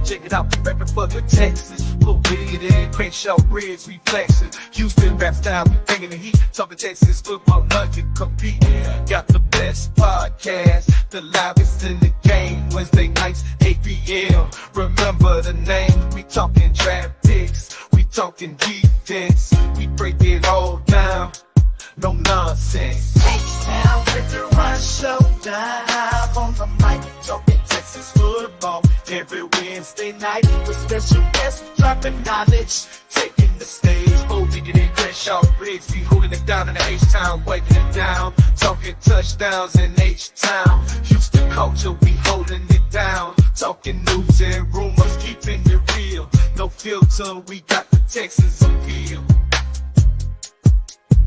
Check it out, rapping for the Texas. Fluid and Crenshaw Bridge reflection. Houston rap style, bringing the heat. Talking Texas football, London compete. Got the best podcast, the livest in the game. Wednesday nights, 8 p.m. Remember the name. We talking draft picks, we talking defense. We break it all down, no nonsense. H-Town with the Run Showdown on the mic, talking Texas football every Wednesday night with special guests dropping knowledge, taking the stage. Diggity and Crenshaw Briggs be holding it down in the H-Town, wiping it down, talking touchdowns in H-Town. Houston culture, we holding it down, talking news and rumors, keeping it real. No filter, we got the Texas appeal.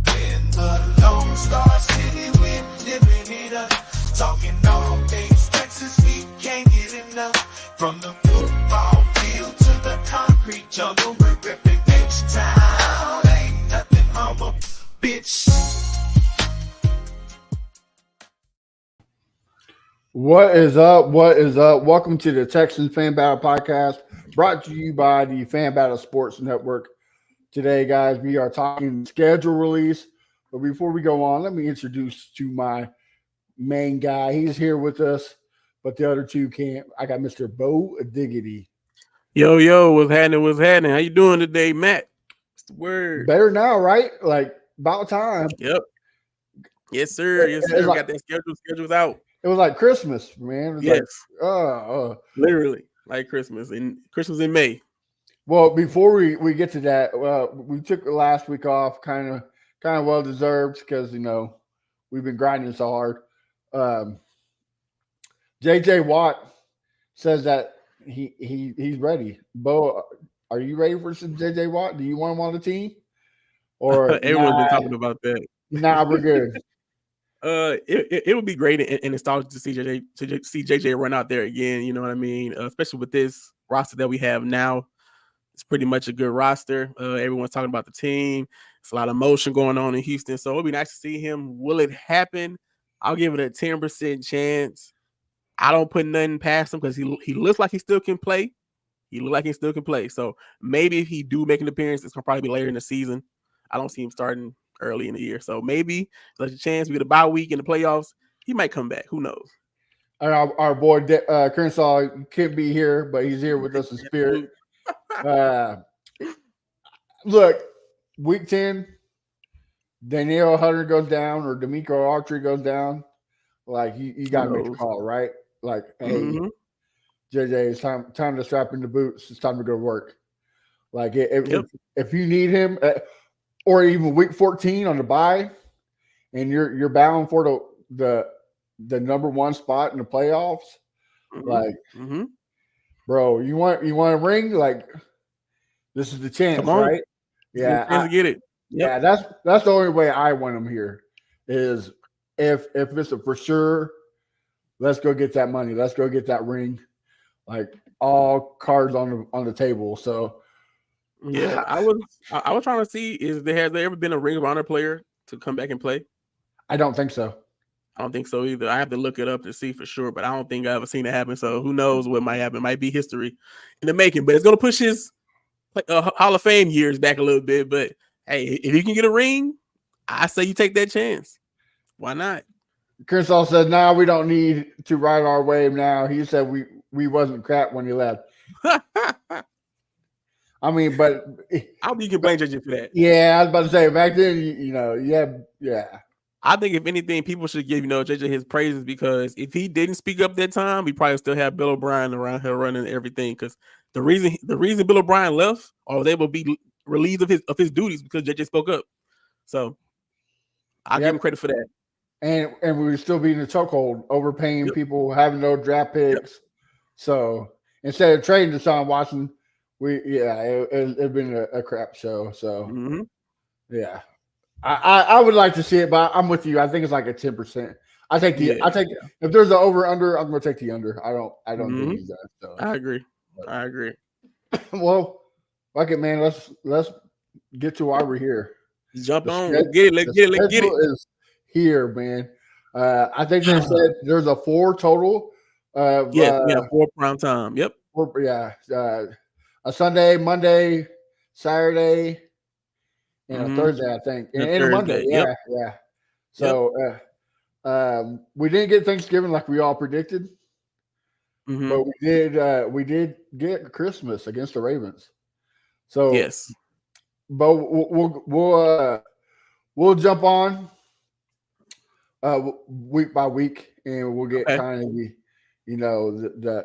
In the Lone Star City, we're living it up, talking all things Texas, we can't get enough. From the football field to the concrete jungle, we're ripping H-Town. Ain't nothing humble, bitch. What is up? What is up? Welcome to the Texans Fan Battle Podcast, brought to you by the Fan Battle Sports Network. Today, guys, we are talking schedule release. But before we go on, let me introduce to my main guy. He's here with us, but the other two can't. I got Mr. Bo Diggity. Yo, what's happening? What's happening? How you doing today, Matt? What's the word? Better now, right? Like, about time. Yep. Yes, sir. Yes, sir. Like, got that schedule's out. It was like Christmas, man. It was yes. Literally, like Christmas. And Christmas in May. Well, before we get to that, we took the last week off, kind of well deserved because we've been grinding so hard. JJ Watt says that he's ready. Bo, are you ready for some JJ Watt? Do you want him on the team? Or everyone's been talking about that. Nah, we're good. It would be great and nostalgic to see JJ run out there again. You know what I mean? Especially with this roster that we have now. It's pretty much a good roster. Everyone's talking about the team. It's a lot of motion going on in Houston. So it'll be nice to see him. Will it happen? I'll give it a 10% chance. I don't put nothing past him because he looks like he still can play. So maybe if he do make an appearance, it's going to probably be later in the season. I don't see him starting early in the year. So maybe there's a chance we get a bye week in the playoffs. He might come back. Who knows? Our boy Kershaw can't be here, but he's here with us in spirit. Look, week 10, Danielle Hunter goes down or D'Amico Archery goes down. Like you got to make a call, right? Like, hey, JJ, it's time to strap in the boots. It's time to go to work. Like if you need him, or even week 14 on the bye, and you're bound for the number one spot in the playoffs, bro, you want a ring? Like, this is the chance, right? Yeah, I get it. Yep. Yeah, that's the only way I want him here. Is if it's a for sure, let's go get that money. Let's go get that ring. Like, all cards on the table. So yeah, I was trying to see has there ever been a Ring of Honor player to come back and play? I don't think so. I don't think so either. I have to look it up to see for sure, but I don't think I've ever seen it happen. So who knows what might happen? It might be history in the making, but it's going to push his Hall of Fame years back a little bit. But hey, if you can get a ring, I say you take that chance. Why not? Kershaw said, "Nah, we don't need to ride our wave now." He said we wasn't crap when he left. I mean, but I don't think you can blame JJ for that. Yeah, I was about to say back then, yeah. I think if anything, people should give JJ his praises because if he didn't speak up that time, we probably still have Bill O'Brien around here running everything. Because the reason Bill O'Brien left or was able to be relieved of his duties because JJ spoke up. So I give him credit for that. And we would still be in the chokehold, overpaying people, having no draft picks. Yep. So instead of trading Deshaun Watson, it's been a crap show. So yeah. I would like to see it, but I'm with you. I think it's like a 10%. If there's an over under, I'm gonna take the under. I don't think he's that. So I agree. Well, fuck it, man. Let's get to why we're here. Jump on. Let's get it. Is here, man. I think they said there's a 4 total. 4 prime time. Yep. A Sunday, Monday, Saturday, and a Mm-hmm. Thursday, I think, And and a Monday. Thursday. Yep. Yeah. Yep. So we didn't get Thanksgiving like we all predicted, Mm-hmm. but we did get Christmas against the Ravens. So, Yes. but we'll jump on week by week, and we'll get Okay. kind of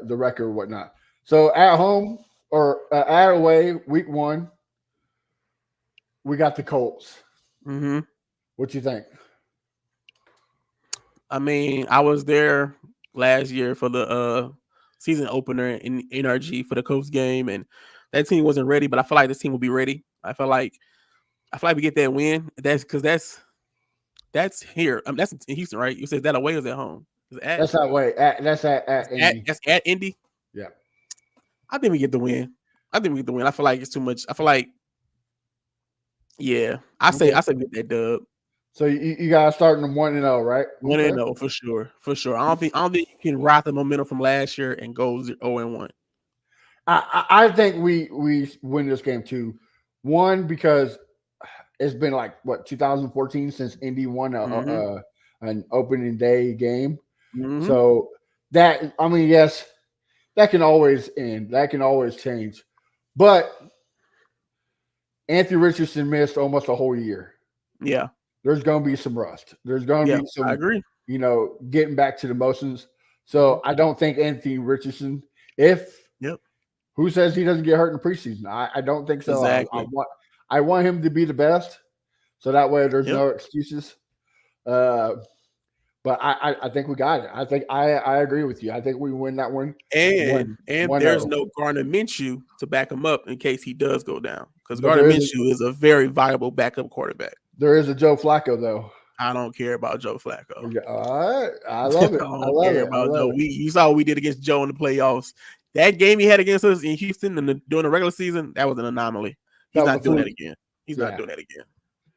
the record or whatnot. So at home or at away, week 1, we got the Colts. Mm-hmm. What you think? I mean, I was there last year for the season opener in NRG for the Colts game, and that team wasn't ready, but I feel like this team will be ready. I feel like we get that win. That's because that's here. That's in Houston, right? You said that away or is at home? Is it at? That's that way. That's at Indy. That's at Indy. Yeah. I think we get the win. I feel like it's too much. I feel like, yeah. I say we get that dub. So you got to start them 1-0, right? 1-0 for sure. For sure. I don't think you can ride the momentum from last year and go 0-1. I think we win this game too. One, because it's been like 2014 since Indy won an opening day game. Mm-hmm. So that, I mean, yes, that can always end. That can always change. But Anthony Richardson missed almost a whole year. Yeah. There's going to be some rust. There's going to be some, I agree. Getting back to the motions. So I don't think Anthony Richardson, who says he doesn't get hurt in the preseason? I don't think so. Exactly. I want him to be the best, so that way there's no excuses. But I think we got it. I think I agree with you. I think we win that one. And there's no Gardner Minshew to back him up in case he does go down, because Gardner Minshew is a very viable backup quarterback. There is a Joe Flacco though. I don't care about Joe Flacco. All right, I love it. I love it. Joe. You saw what we did against Joe in the playoffs. That game he had against us in Houston during the regular season, that was an anomaly. He's not doing that again. Not doing that again.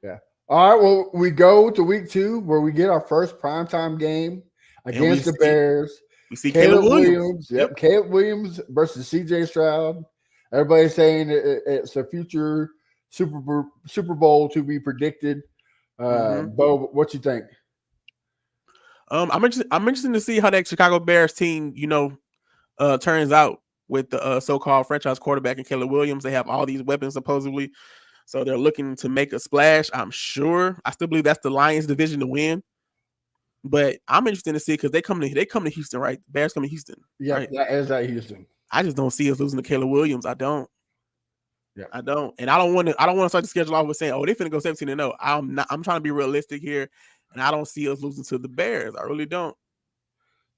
Yeah. All right. Well, we go to week 2 where we get our first primetime game against the Bears. We see Caleb Williams. Yep. Caleb Williams versus CJ Stroud. Everybody's saying it's a future Super Bowl to be predicted. Bo, what you think? I'm interested to see how that Chicago Bears team, turns out with the so-called franchise quarterback and Caleb Williams. They have all these weapons supposedly, so they're looking to make a splash. I'm sure. I still believe that's the Lions division to win, but I'm interested to see because they come to Houston, right? Bears come to Houston. Yeah, right? That is at Houston. I just don't see us losing to Caleb Williams. I don't. Yeah, I don't, and I don't want to start the schedule off with saying, "Oh, they're finna go 17-0." I'm not. I'm trying to be realistic here, and I don't see us losing to the Bears. I really don't.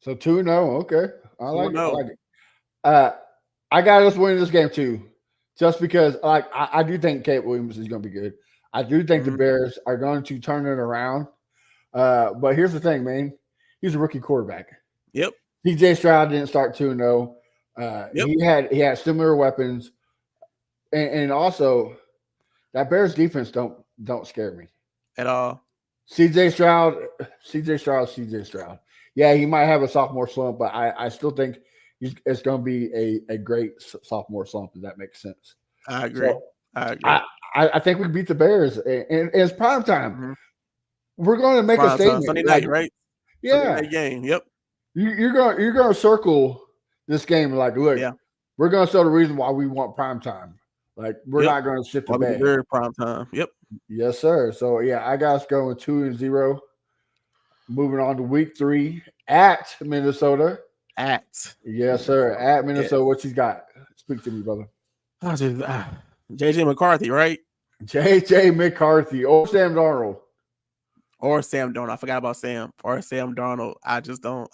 So 2-0, okay. I like it. I got us winning this game too, just because I do think Caleb Williams is going to be good. I do think the Bears are going to turn it around. But here's the thing, man. He's a rookie quarterback. Yep. CJ Stroud didn't start 2-0. He had similar weapons. And also, that Bears defense don't scare me at all. CJ Stroud. Yeah, he might have a sophomore slump, but I still think it's going to be a great sophomore slump. If that makes sense. I agree. So, I think we beat the Bears, and it's prime time. Mm-hmm. We're going to make a statement. Sunday night, right? Yeah, Sunday night game. Yep. You're going to circle this game like, look, we're going to show the reason why we want prime time. Like, we're not going to sit the bed. Very prime time. Yep. Yes, sir. So, I got us going 2-0. Moving on to week 3 at Minnesota. Yes, sir. At Minnesota. Yes. What you got? Speak to me, brother. J.J. McCarthy, right? J.J. McCarthy or Sam Darnold. I forgot about Sam. Or Sam Darnold. I just don't.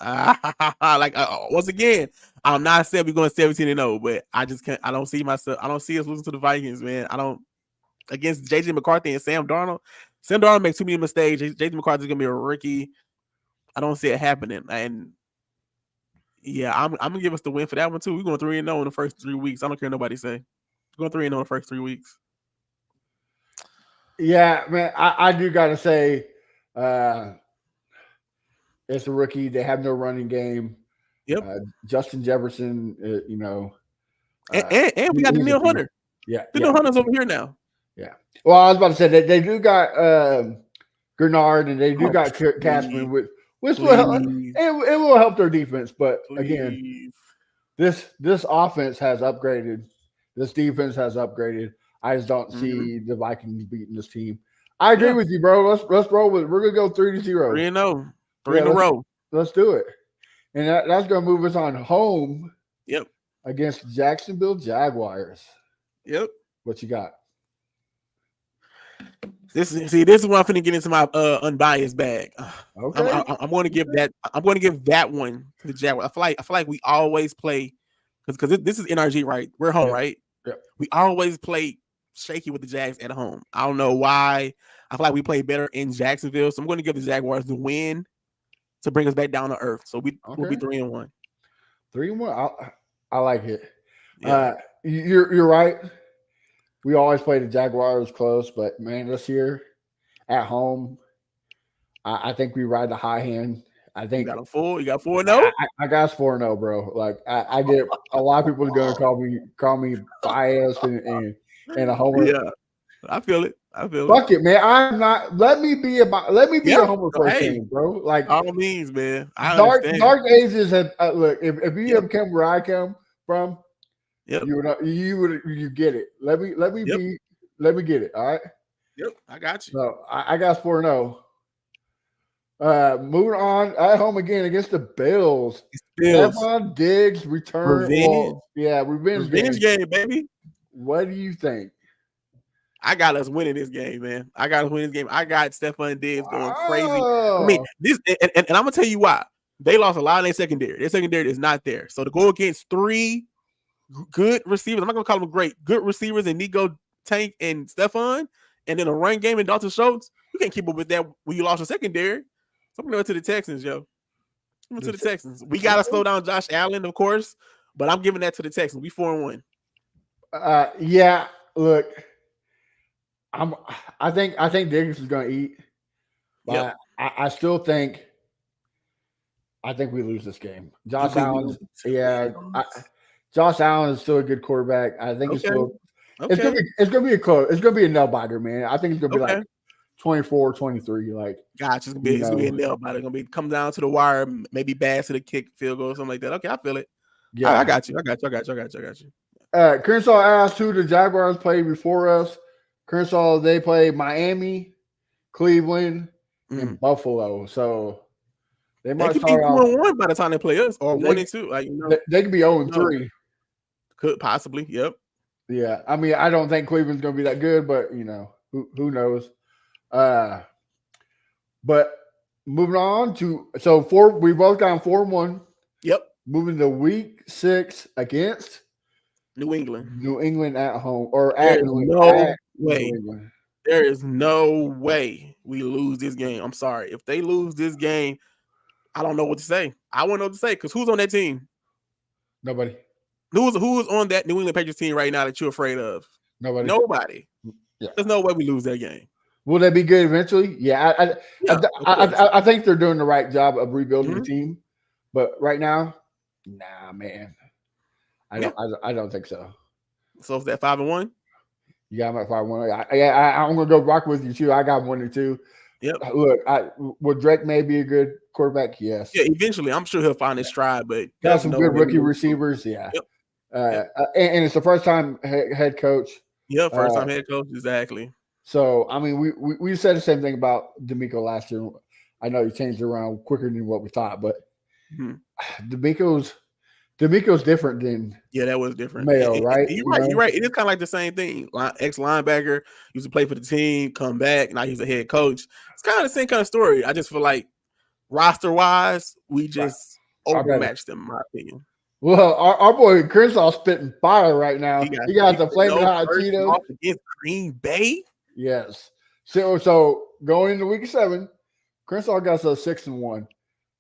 Once again, I'm not saying we're going 17-0, but I just can't. I don't see myself. I don't see us losing to the Vikings, man. I don't. Against J.J. McCarthy and Sam Darnold. Sam Darnold makes too many mistakes. J.J. McCarthy's going to be a rookie. I don't see it happening. And I'm going to give us the win for that one, too. We're going 3-0 in the first 3 weeks. I don't care what nobody say. We're going 3-0 in the first 3 weeks. Yeah, man. I do got to say, it's a rookie. They have no running game. Yep. Justin Jefferson, And we got the Neil Hunter. Yeah, the Neil Hunter's over here now. Yeah. Well, I was about to say that they do got Grenard and they do got Cashman, which will it will help their defense. But again, this offense has upgraded. This defense has upgraded. I just don't see the Vikings beating this team. I agree with you, bro. Let's roll with it. We're gonna go 3-0. 3-0. 3 in a row. Let's do it. And that's gonna move us on home. Yep. Against Jacksonville Jaguars. Yep. What you got? This is when I'm finna get into my unbiased bag. Okay. I'm going to give that one to the Jaguars. I feel like we always play because this is NRG, right? We're home, right? Yep. We always play shaky with the Jags at home. I don't know why. I feel like we play better in Jacksonville, so I'm going to give the Jaguars the win to bring us back down to earth. So we'll be 3-1. 3-1. I like it. Yeah. You're right. We always play the Jaguars close, but man, this year at home, I think we ride the high hand. I think you got 4-0. I got us 4-0, bro. Like I get a lot of people are going to call me biased and a homer. Yeah, I feel it. Fuck it, man. I'm not. Let me be a homer first game, bro. Like all means, man. Dark ages have look. If you have come where I come from, you get it. Let me get it. All right. Yep, I got you. So I got 4-0. Moving on at home again against the Bills. Stephon Diggs return. Revenge game, baby. What do you think? I got us winning this game, man. I got Stephon Diggs going crazy. I mean, this and I'm gonna tell you why. They lost a lot in their secondary. Their secondary is not there. So to go against 3 good receivers, I'm not gonna call them great, good receivers in Nico, Tank, and Stephon, and then a run game in Dalton Schultz, you can't keep up with that when you lost your secondary. So I'm going to the Texans, yo. To the Texans. We gotta slow down Josh Allen, of course, but I'm giving that to the Texans. We 4-1. Yeah. Look, I think Diggs is going to eat. But I still think we lose this game. Josh Allen is still a good quarterback. I think it's still it's gonna be a close. It's gonna be a nail biter, man. I think it's gonna be like 24-23. Like, gotcha, it's gonna be a nail biter. It's gonna be come down to the wire, maybe bad to the kick, field goal, something like that. Okay, I feel it. Yeah, I got you. Crenshaw asked who the Jaguars played before us. Crenshaw, they played Miami, Cleveland, and Buffalo. So they might could be 2-1 by the time they play us, or 1-2. Like, they could be 0-3. Could possibly. Yep. Yeah, I mean, I don't think Cleveland's going to be that good, but who knows? But moving on to we both got 4-1. Yep. Moving to week 6 against New England. New England at home or at New England. There is no way we lose this game. I'm sorry. If they lose this game, I don't know what to say. I won't know what to say because who's on that team? Nobody. Who's on that New England Patriots team right now that you're afraid of? Nobody. Yeah. There's no way we lose that game. Will they be good eventually? Yeah. I think they're doing the right job of rebuilding the team. But right now, nah, man. I don't think so. So is that 5-1? You got them at 5-1. I'm gonna go rock with you too. I got 1-2. Yep. Look, Drake may be a good quarterback. Yes. Yeah, eventually, I'm sure he'll find his stride. But got some good rookie receivers. Yeah. Yep. And it's the first time head coach. Yeah, first time head coach. Exactly. So I mean, we said the same thing about D'Amico last year. I know he changed around quicker than what we thought, but D'Amico's different than that was different. Mayo, right? You're right. It is kind of like the same thing. Ex-linebacker used to play for the team, come back, now he's a head coach. It's kind of the same kind of story. I just feel like roster-wise, we just overmatched them, in my opinion. Well, our boy Crenshaw spitting fire right now. He got the flaming hot Cheetos against Green Bay. Yes. So going into week 7, Crenshaw got us 6-1.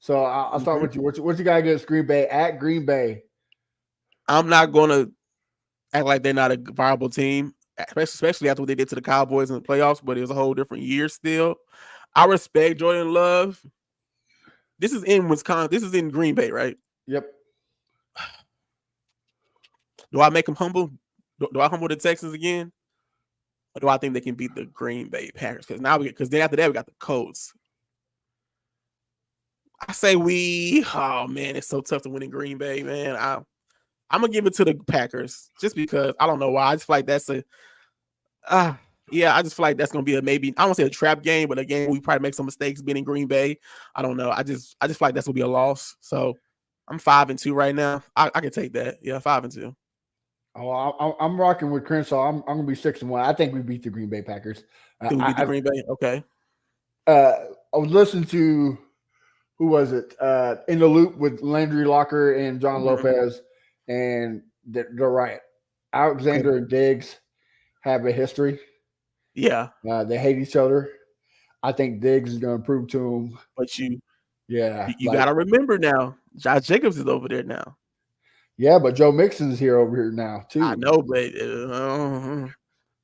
So I'll start with you. What you got against Green Bay at Green Bay? I'm not going to act like they're not a viable team, especially after what they did to the Cowboys in the playoffs, but it was a whole different year still. I respect Jordan Love. This is in Wisconsin. This is in Green Bay, right? Yep. Do I make them humble? Do I humble the Texans again? Or do I think they can beat the Green Bay Packers? Because then after that we got the Colts. I say oh man, it's so tough to win in Green Bay, man. I'm gonna give it to the Packers just because I don't know why. I just feel like that's I just feel like that's gonna be a maybe. I don't say a trap game, but a game we probably make some mistakes being in Green Bay. I don't know. I just feel like that's gonna be a loss. So I'm 5-2 right now. I can take that. Yeah, 5-2. Oh, I'm rocking with Crenshaw. I'm gonna be 6-1. I think we beat the Green Bay Packers. We beat the Green Bay. Okay. I was listening to who was it? In the Loop with Landry Locker and John Lopez, and they're right. Alexander and Diggs have a history. Yeah. They hate each other. I think Diggs is going to prove to them. But you like, got to remember now, Josh Jacobs is over there now. Yeah, but Joe Mixon's over here now too. I know, but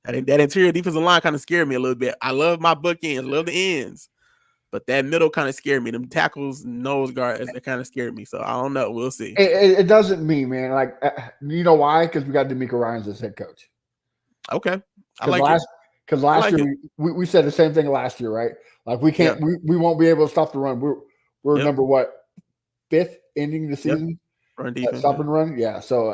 that interior defensive line kind of scared me a little bit. I love my bookends, love the ends, but that middle kind of scared me. Them tackles, nose guards, that kind of scared me. So I don't know. We'll see. It doesn't mean, man. Like, you know why? Because we got D'Amico Ryans as head coach. Okay, I like it. Because last year we said the same thing last year, right? Like we can't, we won't be able to stop the run. We're number what, 5th ending the season. Run defense, stop and run. Yeah, so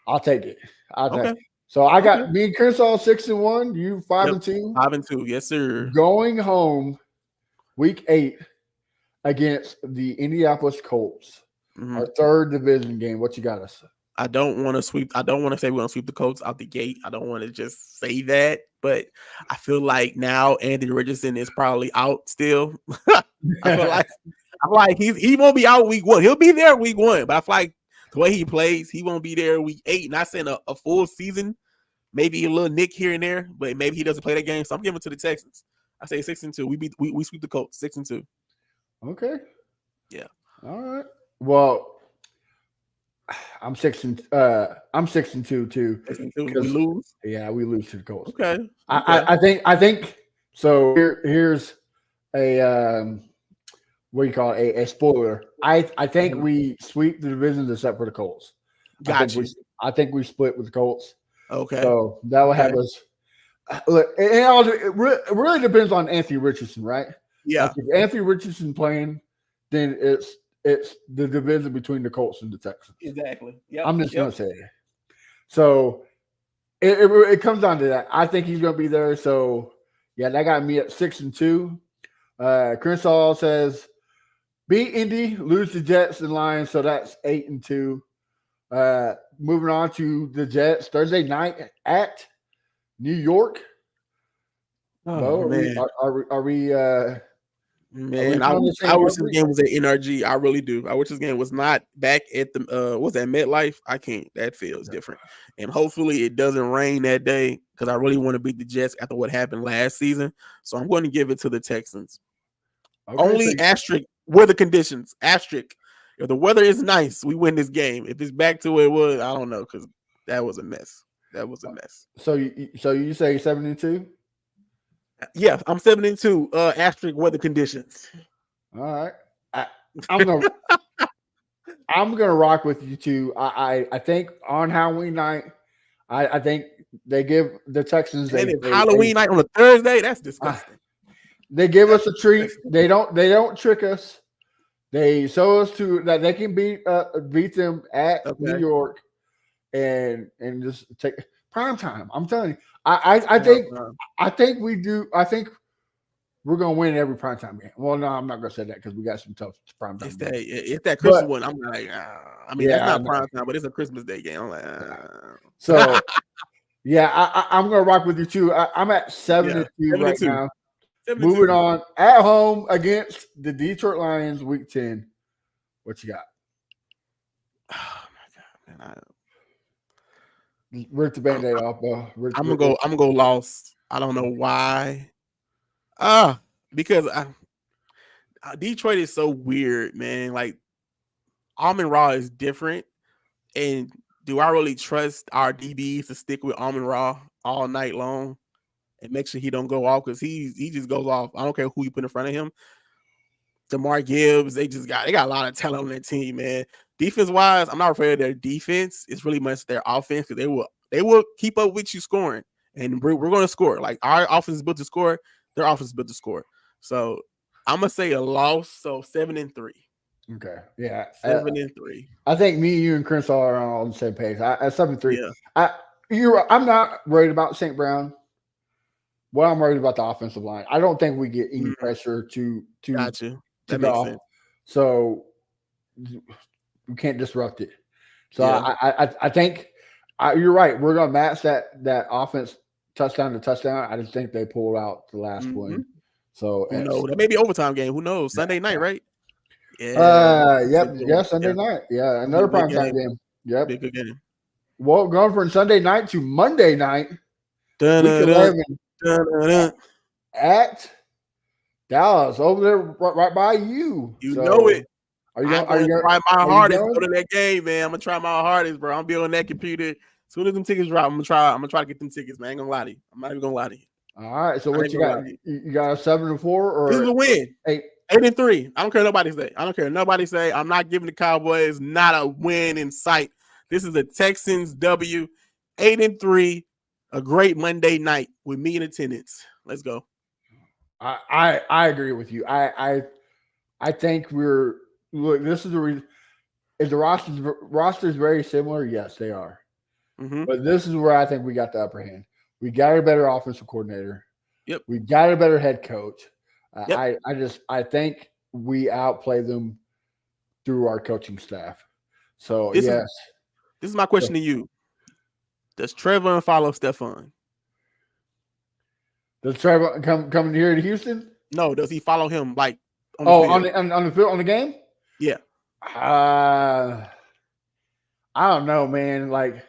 I'll take it. I'll take it. So I got me and Crenshaw 6-1. You 5-2. 5-2, yes sir. Going home, week 8 against the Indianapolis Colts, our 3rd division game. What you got us? I don't want to sweep. I don't want to say we're going to sweep the Colts out the gate. I don't want to just say that, but I feel like now Anthony Richardson is probably out still. I feel like he won't be out week 1. He'll be there week 1, but I feel like the way he plays, he won't be there week 8. Not saying a full season, maybe a little nick here and there, but maybe he doesn't play that game. So I'm giving it to the Texans. I say 6-2. We sweep the Colts 6-2. Okay. Yeah. All right. Well, I'm 6-2 too. We lose. Yeah, we lose to the Colts. Okay. I think so. Here's a what do you call it? A spoiler. I think we sweep the divisions except for the Colts. Gotcha. I think we split with the Colts. Okay. So that will have us. Look, it really depends on Anthony Richardson, right? Yeah. Like if Anthony Richardson playing, then it's the division between the Colts and the Texans. Exactly. Yeah. I'm just gonna say it. So it comes down to that. I think he's gonna be there. So yeah, that got me at 6-2. Crenshaw says beat Indy, lose the Jets and Lions, so that's 8-2. Moving on to the Jets Thursday night at New York. Oh, man. Are we man, I wish this game was at NRG. I really do. I wish this game was not back at the what's that, MetLife? I can't. That feels different. And hopefully it doesn't rain that day because I really want to beat the Jets after what happened last season. So I'm going to give it to the Texans. Okay, only asterisk weather conditions. Asterisk. If the weather is nice, we win this game. If it's back to where it was, I don't know, because that was a mess. That was a mess. So you say 7-2? Yeah, I'm 7-2. Asterisk weather conditions. All right, I'm gonna rock with you too. I think on Halloween night, I think they give the Texans Halloween night on a Thursday. That's disgusting. They give us a treat. They don't trick us. They show us that they can beat them at New York, and just take prime time. I'm telling you, I think we do. I think we're gonna win every primetime game. Well, no, I'm not gonna say that because we got some tough primetime. It's that Christmas one. I'm like, I mean, that's not primetime, but it's a Christmas Day game. I'm like, so yeah, I'm gonna rock with you too. I'm at 7-2 right now. 7-2. Moving on at home against the Detroit Lions, Week 10. What you got? Oh my God, man! Rip the Band-Aid off, bro. I'm gonna go lost. I don't know why. Because Detroit is so weird, man. Like Amon-Ra is different, and do I really trust our DBs to stick with Amon-Ra all night long and make sure he don't go off? Because he just goes off. I don't care who you put in front of him. DeMar Gibbs, they got a lot of talent on their team, man. Defense wise, I'm not afraid of their defense. It's really much their offense because they will keep up with you scoring, and we're going to score. Like our offense is built to score, their offense is built to score. So I'm gonna say a loss. So 7-3. Okay, yeah, 7-3. I think me, you, and Chris are on the same page. At 7-3, yeah. I'm not worried about St. Brown. Well, I'm worried about the offensive line. I don't think we get any pressure to Gotcha. That go makes off. sense. So we can't disrupt it. So I think you're right. We're gonna match that offense touchdown to touchdown. I just think they pulled out the last one. So who knows? That may be overtime game. Who knows? Sunday night, right? Yeah. Yeah, Sunday night. Yeah, another primetime game. Yep. Big game. Well, going from Sunday night to Monday night. Week 11 at Dallas, over there right by you. You know it. Are you going to try my hardest to go to that game, man? I'm gonna try my hardest, bro. I'm be on that computer. As soon as them tickets drop, I'm gonna try to get them tickets, man. I ain't gonna lie to you. I'm not even gonna lie to you. All right. So what you got? You got a 7-4 or this is a win? 8-3. I don't care what nobody say. I'm not giving the Cowboys not a win in sight. This is a Texans W. 8-3. A great Monday night with me in attendance. Let's go. I agree with you. I think this is the reason. Is the roster's very similar? Yes, they are. But this is where I think we got the upper hand. We got a better offensive coordinator. Yep. We got a better head coach. Yep. I think we outplay them through our coaching staff. So this is my question to you. Does Trevor follow Stephon? Does Trevor come here to Houston? No. Does he follow him on the field, on the game? Yeah. I don't know, man. Like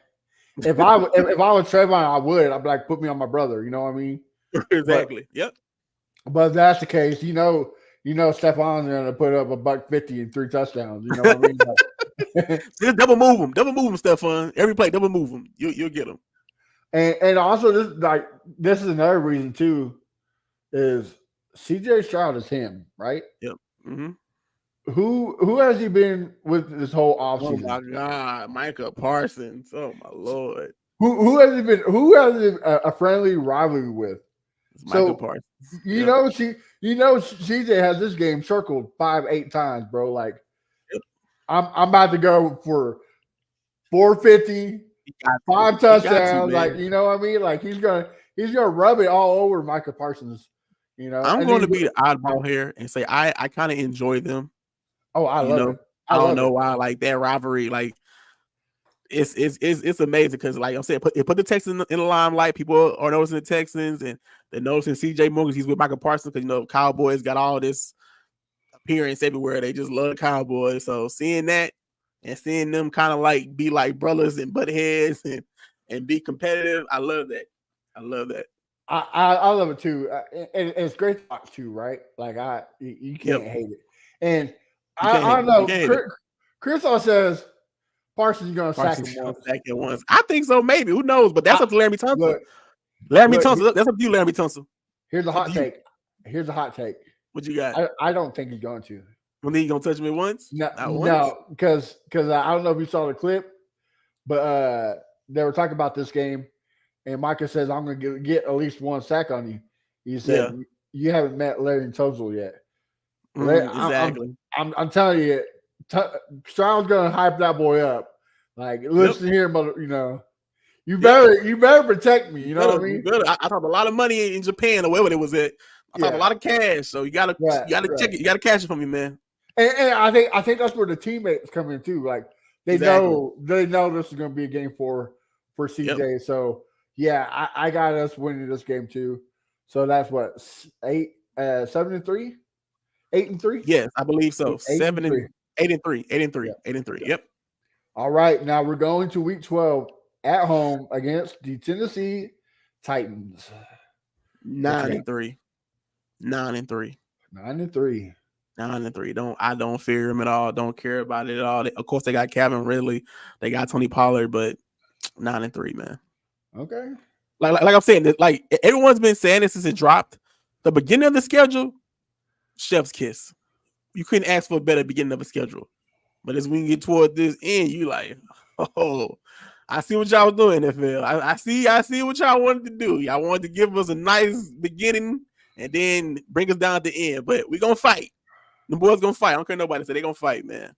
if I was Trevor, I would. I'd be like, put me on my brother. You know what I mean? Exactly. Yep. But if that's the case, Stephon's gonna put up $150 and 3 touchdowns. You know what I mean? Just double move him, Stephon. Every play, double move him. You'll get him. And also this is another reason too, is CJ Stroud is him, right? Yep. Who has he been with this whole offseason? Oh my God, Micah Parsons. Oh my Lord. Who has he been? Who has he a friendly rivalry with? Micah Parsons. CJ has this game circled 5-8 times, bro. Like, I'm about to go for 450, 5 touchdowns. Like, you know what I mean? Like he's gonna rub it all over Micah Parsons. I'm going to be the oddball here and say I kind of enjoy them. Oh, I love it. I don't know why, like that rivalry, like it's amazing because, like I'm saying, put the Texans in the limelight. People are noticing the Texans and they're noticing CJ Moore because he's with Michael Parsons because Cowboys got all this appearance everywhere. They just love Cowboys. So seeing that and seeing them kind of like be like brothers and butt heads and be competitive, I love that. I love it too. And it's great to watch too, right? Like you can't hate it. And I don't know. Chris says Parsons is going to sack him once. I think so, maybe. Who knows? But that's up to Laramie Tunsil. That's up to you, Laramie Tunsil. Here's a hot take. What you got? I don't think he's going to. When he gonna touch me once? No, because I don't know if you saw the clip, but they were talking about this game, and Micah says, "I'm going to get at least 1 sack on you." He said, "You haven't met Larry Tunsil yet." Exactly. I'm telling you, Stroud's going to hype that boy up. Like, listen here, you better protect me. You know what I mean? I talked a lot of money in Japan or wherever it was at. I talked a lot of cash, so you gotta check it. You gotta cash it for me, man. And I think that's where the teammates come in too. Like they know this is going to be a game for CJ. Yep. So yeah, I got us winning this game too. So that's what 7-3, 8-3. Yes, I believe so. 8-3. Yep. All right, now we're going to week 12 at home against the Tennessee Titans. 9-3. 9-3. 9-3. 9-3. I don't fear them at all. Don't care about it at all. Of course, they got Calvin Ridley. They got Tony Pollard, but 9-3, man. Okay. Like I'm saying, like everyone's been saying this since it dropped. The beginning of the schedule, chef's kiss. you couldn't ask for a better beginning of a schedule. But as we get toward this end, you like, oh, I see what y'all was doing, NFL. I see what y'all wanted to do. Y'all wanted to give us a nice beginning and then bring us down at the end. But we're gonna fight. The boys gonna fight. I don't care nobody say they gonna fight, man.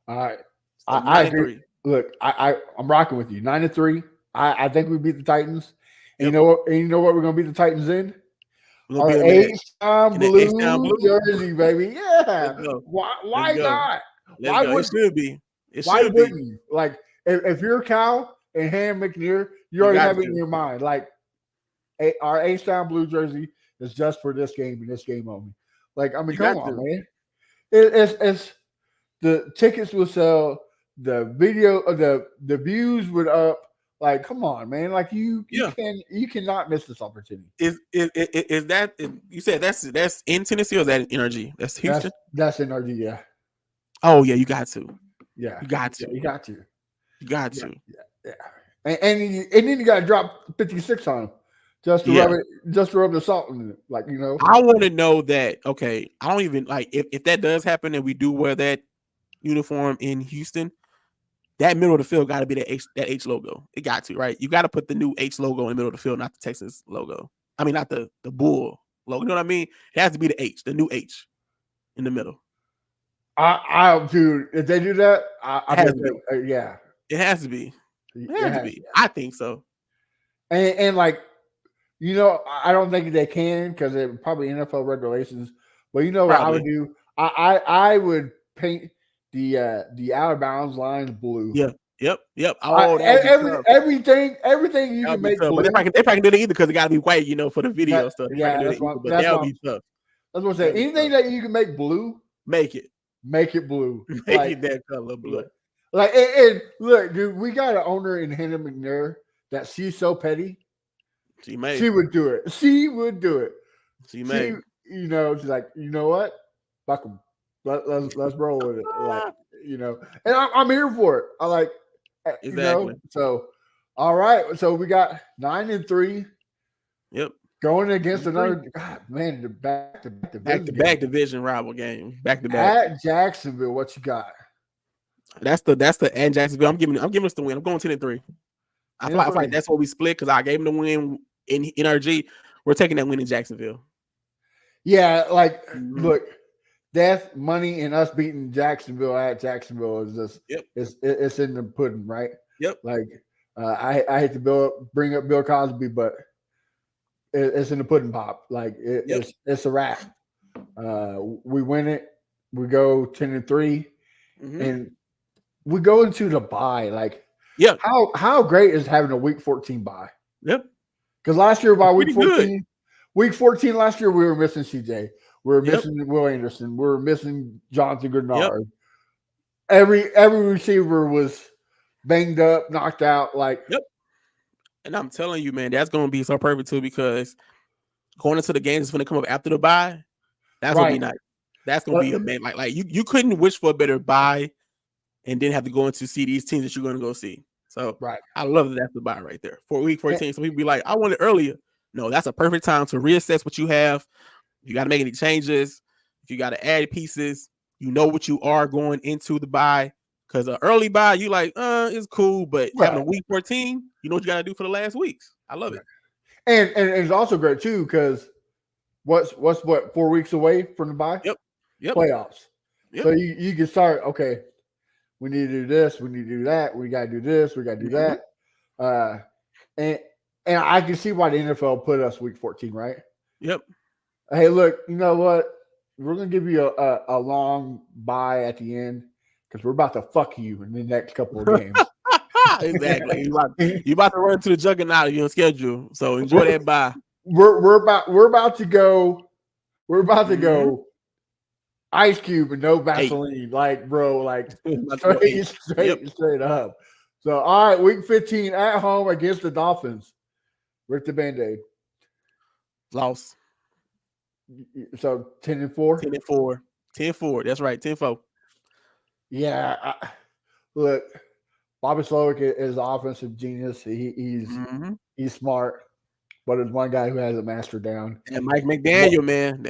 All right. So I agree. Look, I'm rocking with you. 9-3. I think we beat the Titans. And Yep. you know what we're gonna beat the Titans in? We're Our gonna be in H-Town blue jersey, baby. Yeah. Let's go. Why not? Let's Why go. It should be. It why should wouldn't be. you? Like, if you're Cal and Ham McNear, you already have it in your mind. Like, our H-Town blue jersey is just for this game and this game only. Like, I mean, come on, man. It's the tickets will sell, the video, the views would up. Like, come on, man! Like you cannot miss this opportunity. Is that you said that's in Tennessee or is that in NRG? That's Houston. That's in NRG, yeah. Oh yeah, you got to. Yeah, you got to. Yeah, you got to. You got to. Yeah. And then you got to drop 56 on them just to rub the salt in it. Like, you know. I want to know that. Okay, I don't even like if that does happen and we do wear that uniform in Houston. That middle of the field got to be that H logo. It got to, right? You got to put the new H logo in the middle of the field, not the Texas logo. I mean, not the Bull logo. You know what I mean? It has to be the H, the new H in the middle. Dude, if they do that, yeah. It has to be. It has to be. I think so. And like, you know, I don't think they can because they're probably NFL regulations. But you know what I would do? I would paint the out of bounds line blue. Yeah. Yep. Oh, everything you can make blue. But they probably can do it either because it got to be white, you know, for the video stuff. Yeah, that's what I'm saying. That's what I'm saying. Anything that you can make blue, make it blue. Make it that color blue. Like, and look, dude, we got an owner in Hannah McNair that she's so petty. She would do it. She would do it. She may. You know, she's like, you know what? Fuck them. Let's roll with it. Like, you know, and I'm here for it. I like, exactly. You know, so all right. So we got 9-3. Yep. Going against another, God, man, the back-to-back division rival game. Back-to-back. At Jacksonville, what you got? That's the and Jacksonville. I'm giving us the win. I'm going 10-3. I feel like that's what we split because I gave him the win in NRG. We're taking that win in Jacksonville. Yeah, like, look, death, money, and us beating Jacksonville at Jacksonville is just it's in the pudding, right? Yep. Like, I hate to bring up Bill Cosby, but it's in the pudding pop. Like, it's a wrap. We win it. We go 10-3, and we go into the bye. Like, how great is having a week 14 bye? Yep. Because last year by week 14 last year we were missing CJ. We were missing Will Anderson. We were missing Jonathan Grenard. Every receiver was banged up, knocked out. Like, and I'm telling you, man, that's going to be so perfect too because going into the games is going to come up after the bye. That's going to be nice. That's going to be a man. Like you couldn't wish for a better bye and then have to go into see these teams that you're going to go see. So I love that that's the bye right there for week 14. So people be like, I want it earlier. No, that's a perfect time to reassess what you have. You got to make any changes. If you got to add pieces, you know what you are going into the bye. Because an early bye, you like, it's cool. But having a week 14, you know what you got to do for the last weeks. I love it. And it's also great too because what's 4 weeks away from the bye? Yep. Playoffs. Yep. So you can start. Okay, we need to do this. We need to do that. We got to do this. We got to do that. And I can see why the NFL put us week 14, right? Yep. Hey, look, you know what? We're gonna give you a long bye at the end because we're about to fuck you in the next couple of games. Exactly. You about to run to the juggernaut of your schedule. So enjoy that bye. We're about to go. We're about to go. Ice Cube and no Vaseline, like, bro, like straight up. So all right, week 15 at home against the Dolphins. Rip the Band-Aid. Loss. So 10-4? 10-4. 10-4. That's right. 10-4. Yeah. Look, Bobby Slowick is an offensive genius. He's smart, but there's one guy who has a master down. And Mike McDaniel, man.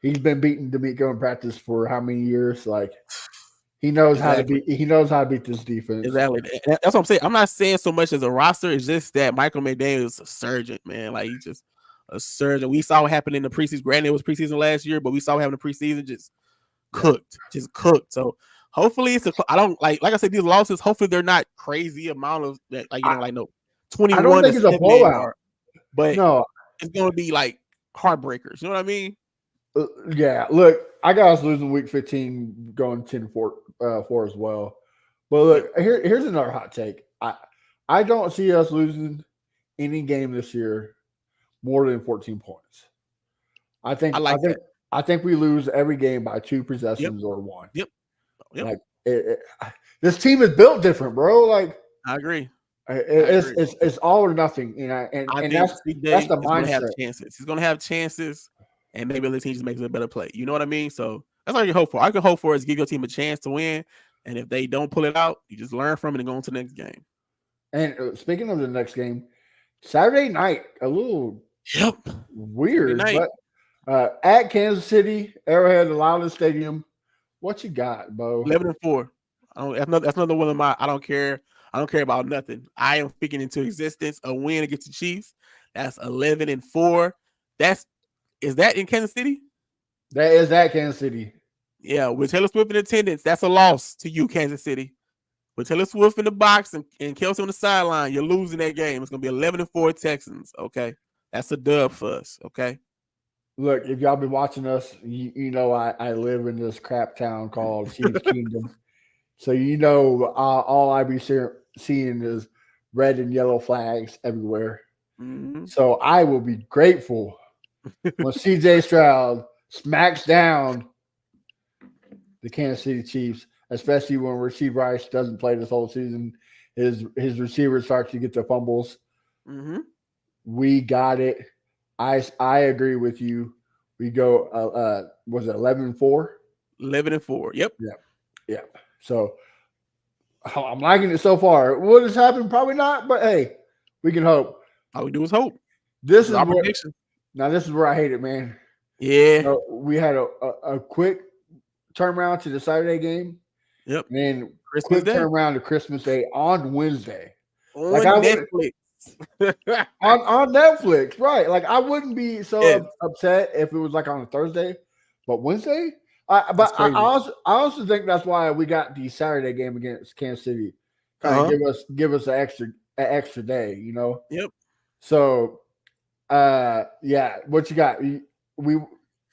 He's been beating D'Amico in practice for how many years? Like he knows how to Exactly. beat. He knows how to beat this defense. Exactly. That's what I'm saying. I'm not saying so much as a roster. It's just that Michael McDaniel is a surgeon, man. Like he's just a surgeon. We saw what happened in the preseason. Granted, it was preseason last year, but we saw what happened in the preseason. Just cooked. So hopefully it's I don't like I said, these losses, hopefully they're not crazy amount of that, like, you know, like no 21 I don't think to it's a 7, blowout. but no, it's gonna be like heartbreakers. You know what I mean? Yeah. Look, I got us losing week 15, going 10-4 as well. But look, here's another hot take. I don't see us losing any game this year more than 14 points. I think we lose every game by 2 possessions or 1. Yep. Like this team is built different, bro. Like I agree. It's all or nothing, you know, and that's the mindset. Gonna have chances. He's gonna have chances, and maybe the team just makes a better play. You know what I mean? So that's all you hope for. I can hope for is give your team a chance to win, and if they don't pull it out, you just learn from it and go on to the next game. And speaking of the next game, Saturday night, a little weird, but at Kansas City, Arrowhead, the loudest stadium. What you got, Bo? 11-4. That's another one of my. I don't care about nothing. I am speaking into existence a win against the Chiefs. That's 11-4. Is that in Kansas City? That is at Kansas City. Yeah, with Taylor Swift in attendance, that's a loss to you, Kansas City. With Taylor Swift in the box and Kelsey on the sideline, you're losing that game. It's gonna be 11-4 Texans. Okay, that's a dub for us. Okay. Look, if y'all been watching us, you know I live in this crap town called Chiefs Kingdom. So you know all I be seeing is red and yellow flags everywhere. Mm-hmm. So I will be grateful when CJ Stroud smacks down the Kansas City Chiefs, especially when Rasheed Rice doesn't play this whole season. His receivers start to get the fumbles. Mm-hmm. We got it. I agree with you. We go. Was it 11-4? 11-4. Yep. Yeah. So I'm liking it so far. What has happened? Probably not. But hey, we can hope. All we do is hope. This is our prediction. Now this is where I hate it, man. Yeah. So we had a quick turnaround to the Saturday game. Yep. And then Christmas Day. turnaround to Christmas Day on Wednesday. On Netflix. on Netflix, right? Like I wouldn't be so upset if it was like on a Thursday, but Wednesday. I also think that's why we got the Saturday game against Kansas City, kind of give us an extra day, you know. Yep. So, yeah, what you got?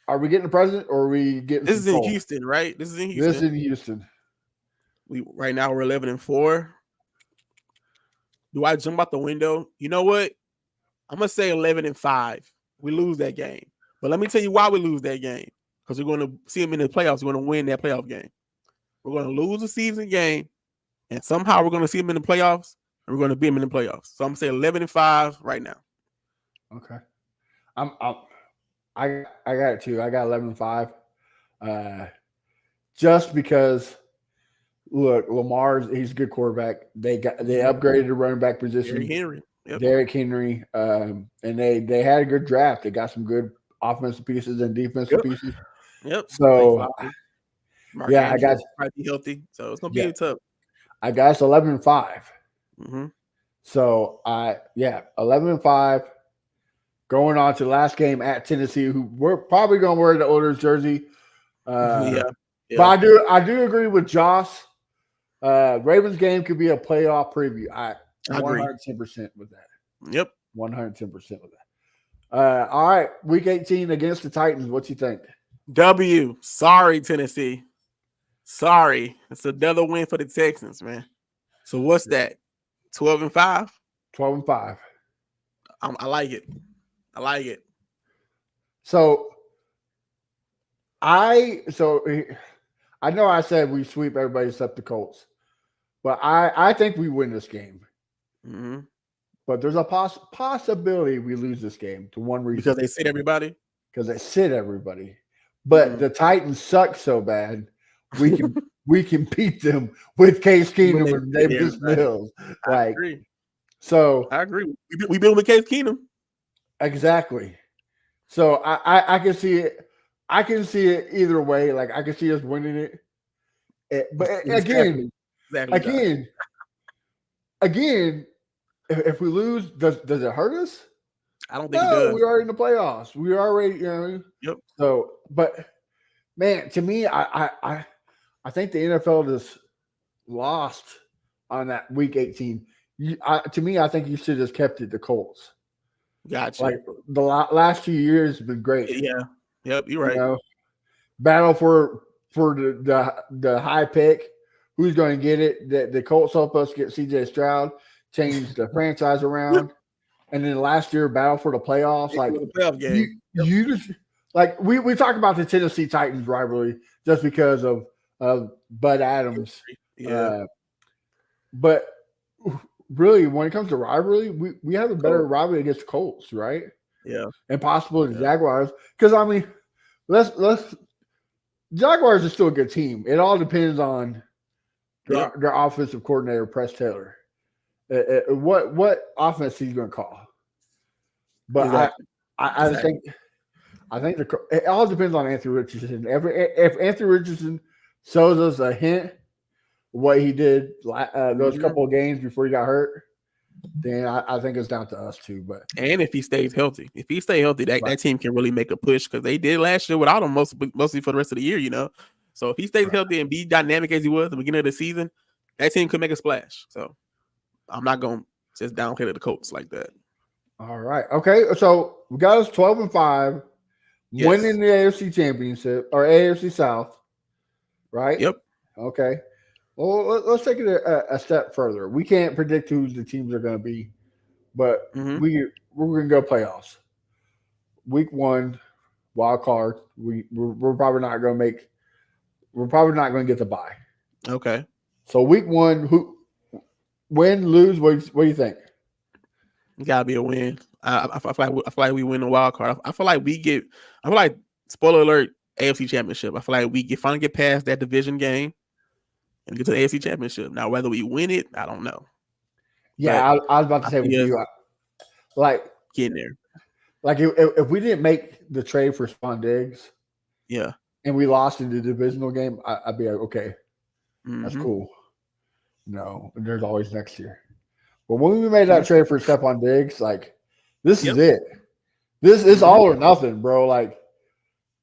Are we getting a present or are we getting? This is in Houston, right? This is in Houston. Right now we're 11-4. Do I jump out the window? You know what? I'm gonna say 11-5. We lose that game, but let me tell you why we lose that game. Because we're going to see them in the playoffs. We're going to win that playoff game. We're going to lose a season game, and somehow we're going to see them in the playoffs, and we're going to beat them in the playoffs. So I'm going to say 11-5 right now. Okay. I got it too. I got 11-5. Just because, look, he's a good quarterback. They upgraded the running back position. Derrick Henry. And they had a good draft. They got some good offensive pieces and defensive pieces. Yep. So, yeah, I got might be healthy, so it's gonna be tough. I got 11-5. Mm-hmm. So 11-5. Going on to the last game at Tennessee, who we're probably gonna wear the Oilers jersey. But I do agree with Josh. Ravens game could be a playoff preview. I agree 110% with that. Yep, 110% with that. All right, week 18 against the Titans. What you think? W. Sorry, Tennessee. Sorry. It's another win for the Texans, man. So what's that? 12-5? 12-5. I like it. I like it. So I know I said we sweep everybody except the Colts, but I think we win this game. Mm-hmm. But there's a possibility we lose this game to one reason. Because they sit everybody? Because they sit everybody. But the Titans suck so bad, we can beat them with Case Keenum and Davis Mills. I agree. So I agree. We build with Case Keenum. Exactly. So I can see it. I can see it either way. Like I can see us winning it. But Exactly, Josh. again, if we lose, does it hurt us? I don't think it No, does. we're already in the playoffs. We already, Yep. So, but man, to me, I think the NFL just lost on that week 18. To me, I think you should have kept it the Colts. Gotcha. Like the last 2 years have been great. Yeah. Yep. You're right. Battle for the high pick. Who's going to get it? The Colts help us get CJ Stroud, change the franchise around, and then last year battle for the playoffs. Like the playoff game. You just like we talk about the Tennessee Titans rivalry just because of Bud Adams. Yeah. But really, when it comes to rivalry, we have a better rivalry against the Colts, right? Yeah. And possibly the Jaguars. Because I mean, let's Jaguars are still a good team. It all depends on their offensive coordinator, Press Taylor. What offense he's going to call. But exactly. I think it all depends on Anthony Richardson. If Anthony Richardson shows us a hint what he did those couple of games before he got hurt, then I think it's down to us too. But and if he stays healthy, that team can really make a push because they did last year without him mostly for the rest of the year, So if he stays healthy and be dynamic as he was at the beginning of the season, that team could make a splash. So I'm not going to just downplay the Colts like that. All right. Okay. So we got us 12-5, winning the AFC Championship or AFC South, right? Yep. Okay. Well, let's take it a step further. We can't predict who the teams are going to be, but we're going to go playoffs. Week 1, wild card. We're probably not going to make. We're probably not going to get the bye. Okay. So week 1, win, lose. What do you think? Gotta be a win. I feel like we win the wild card. I feel like spoiler alert, AFC Championship. I feel like we finally get past that division game and get to the AFC Championship. Now, whether we win it, I don't know. Yeah, I was about to say with you, like getting there. Like if we didn't make the trade for Spawn Diggs, and we lost in the divisional game, I'd be like, okay, that's cool. No, there's always next year. But when we made that trade for Stephon Diggs, like this is it. This is all or nothing, bro. Like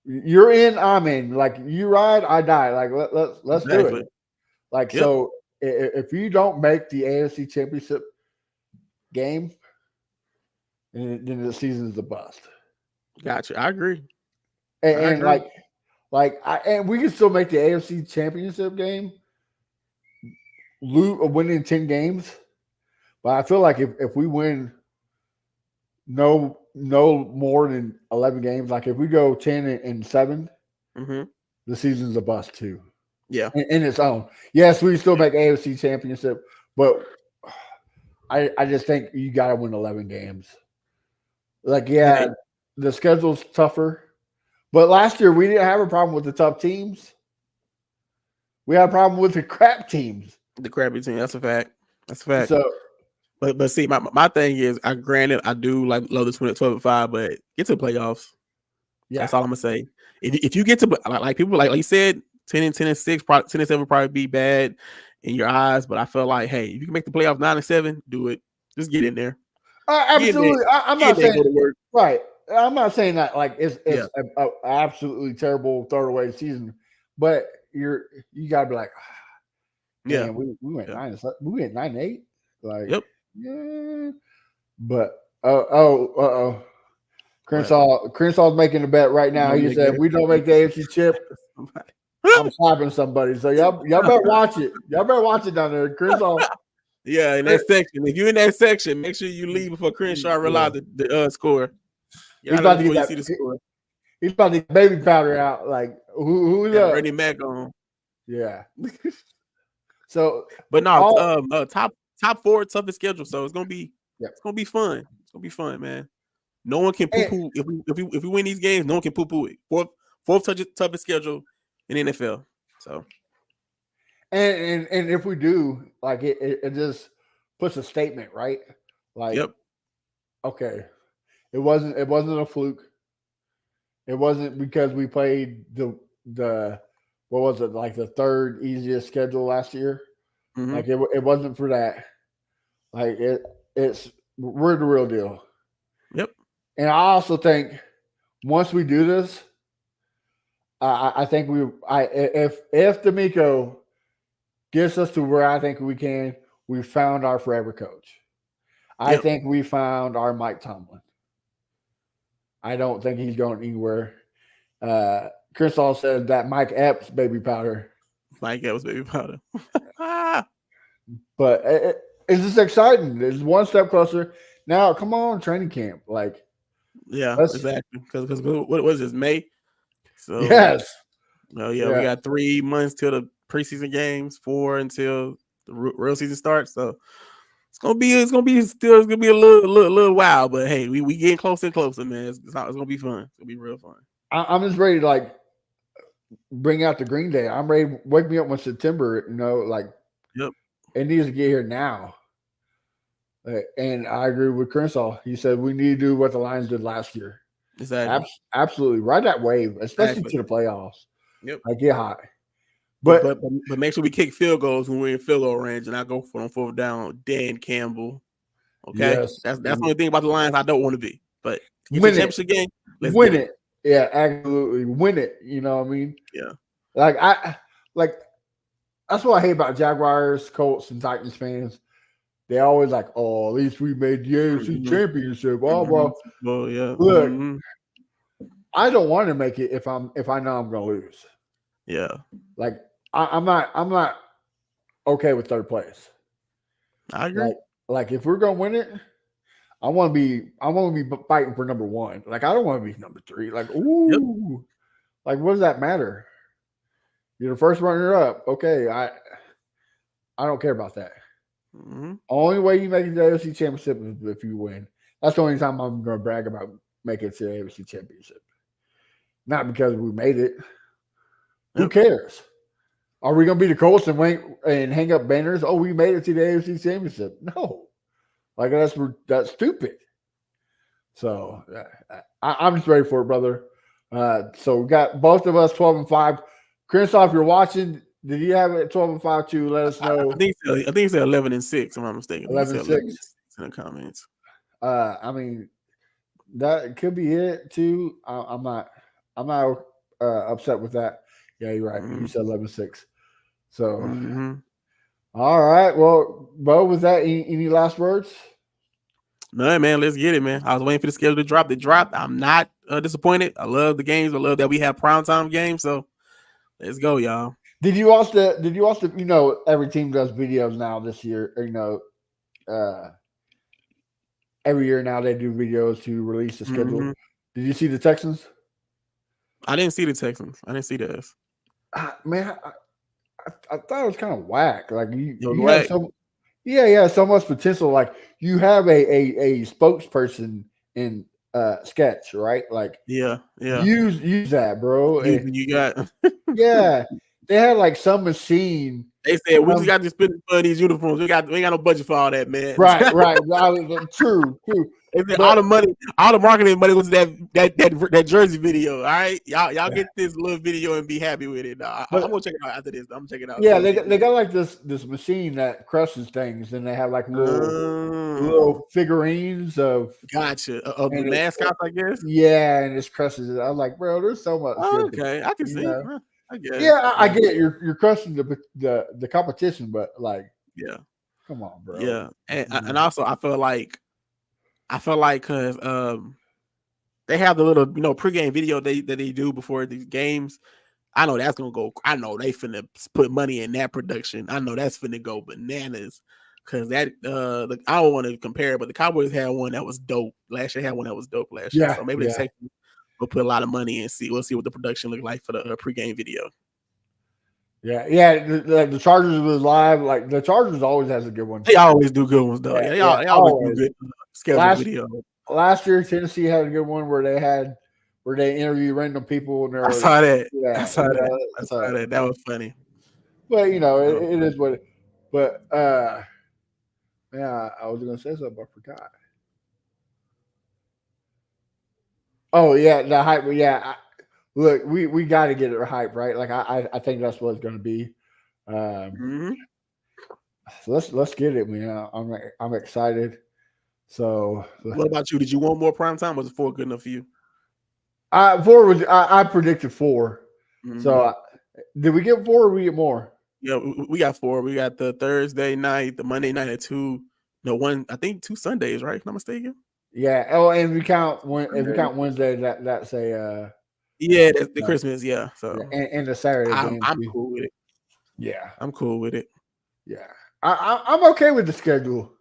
you're in, I'm in. Like you ride, I die. Like let's do it. Like so, if you don't make the AFC Championship game, then the season is a bust. Gotcha. I agree. And we can still make the AFC Championship game, winning 10 games. But I feel like if we win no more than 11 games, like if we go 10-7, the season's a bust too. Yeah. In its own. Yes, we still make AFC Championship, but I just think you got to win 11 games. Like, the schedule's tougher. But last year, we didn't have a problem with the tough teams. We had a problem with the crap teams. The crappy team. That's a fact. So, but see, my thing is, I do love this win at 12-5, but get to the playoffs. Yeah. That's all I'm gonna say. If you get to like people like you said, 10-6, 10-7 probably be bad in your eyes, but I feel like, hey, if you can make the playoffs 9-7, do it. Just get in there. Absolutely. I'm not saying right. I'm not saying that like it's a absolutely terrible third away season, but you gotta be like, man, we went 9-7. We went 9-8. Like, but Crensaw's making a bet right now. He said, if we don't make the AFC chip, I'm slapping somebody. So y'all better watch it. Y'all better watch it down there. Crenshaw. Yeah, in that section. If you're in that section, make sure you leave before Crenshaw realize the score. He's about to get the score. He's about to get baby powder out. Like who's up? Ready Mac on. Yeah. So, but no, top 4 toughest schedule. So it's gonna be fun. It's gonna be fun, man. No one can poo-poo if we win these games. No one can poo-poo it. Fourth toughest schedule in the NFL. So, and if we do, like it just puts a statement, right? Like, okay, it wasn't a fluke. It wasn't because we played the what was it, like the third easiest schedule last year. Mm-hmm. Like it wasn't for that. Like it's we're the real deal. Yep. And I also think once we do this, I think if D'Amico gets us to where I think we can, we found our forever coach. I think we found our Mike Tomlin. I don't think he's going anywhere. Chris all said that Mike Epps baby powder. Mike Epps baby powder. But it's just exciting. It's one step closer. Now, come on, training camp. Like, yeah, exactly. Because what was this, May? So yes. We got 3 months till the preseason games, 4 until the real season starts. So it's gonna be a little while, but hey, we getting closer and closer, man. It's gonna be fun. It's gonna be real fun. I'm just ready to like bring out the Green Day. I'm ready to wake me up when September, like it needs to get here now. And I agree with Crenshaw. He said we need to do what the Lions did last year. Exactly. Absolutely. Ride that wave, especially to the playoffs. Yep. Like get hot. But make sure we kick field goals when we're in field goal range, and I go for them 4th down. Dan Campbell. Okay, yes. That's the only thing about the Lions I don't want to be. But win it. Championship game, let's win get it. Yeah, absolutely. Win it. You know what I mean? Yeah. That's what I hate about Jaguars, Colts, and Titans fans. They always like, oh, at least we made the AFC championship. Blah blah. Well, yeah. Look, I don't want to make it if I know I'm gonna lose. Yeah. Like I'm not okay with 3rd place. I agree. Like if we're gonna win it, I want to be fighting for number 1. Like I don't want to be number 3. Like ooh, like what does that matter? You're the first runner up. Okay, I don't care about that. Only way you make it to the AFC Championship is if you win. That's the only time I'm going to brag about making it to the AFC Championship. Not because we made it. Who cares? Are we going to be the Colts and hang up banners? Oh, we made it to the AFC Championship. No. Like, that's stupid. So, I'm just ready for it, brother. So, we got both of us 12-5. Crenshaw, if you're watching, did you have it 12-5 too? Let us know. I think it's 11-6, if I'm not mistaken. 11-6 in the comments. I mean, that could be it too. I'm not upset with that. Yeah, you're right. You said 11-6. So, all right. Well, Bo, with that, any last words? No, man. Let's get it, man. I was waiting for the schedule to drop. It dropped. I'm not disappointed. I love the games. I love that we have primetime games. So let's go, y'all. Did you watch the? Every team does videos now this year. Every year now they do videos to release the schedule. Did you see the Texans? I didn't see the Texans. I didn't see this. Man, I thought it was kind of whack. Like you have so much potential. Like you have a spokesperson in sketch, right? Like use that, bro. You got They had like some machine. They said we just got to spend for these uniforms. We ain't got no budget for all that, man. Right. True. All the money, all the marketing money was that jersey video. All right, y'all get this little video and be happy with it. I'm gonna check it out after this. I'm checking it out. Yeah, they got like this machine that crushes things, and they have like little figurines of of the mascots, I guess. Yeah, and it crushes it. I'm like, bro, there's so much. Okay, I can see. I get it. You're crushing the competition, but like, come on, bro. Yeah, and also I felt like because they have the little pregame video that they do before these games. I know that's gonna go. I know they finna put money in that production. I know that's finna go bananas. Because that I don't want to compare it, but the Cowboys had one that was dope last year. Had one that was dope last year. So maybe the Texans will put a lot of money and we'll see what the production look like for the pregame video. The Chargers was live. Like the Chargers always has a good one. They always do good ones though. They always do good schedule video. Last year, Tennessee had a good one where they interview random people. And I saw that. I saw that. That was funny. But it is what. But I was gonna say something, but I forgot. Oh yeah, the hype. Yeah, look, we got to get it hype right. Like I think that's what it's going to be. Um, Mm-hmm. so let's get it, man. I'm excited. So What about you? Did you want more prime time? Was it 4 good enough for you? I predicted 4. So Mm-hmm. did we get 4 or we get more? Yeah, we got 4. We got the Thursday night, the Monday night at 2. No, one. I think 2 Sundays, right? If I'm not mistaken. Yeah. Oh, and if we Sunday. count Wednesday, that's a Yeah, that's the Christmas. Yeah, yeah, so and the Saturday I'm game I'm too. cool with it. Yeah, I'm cool with it. yeah. I'm okay with the schedule.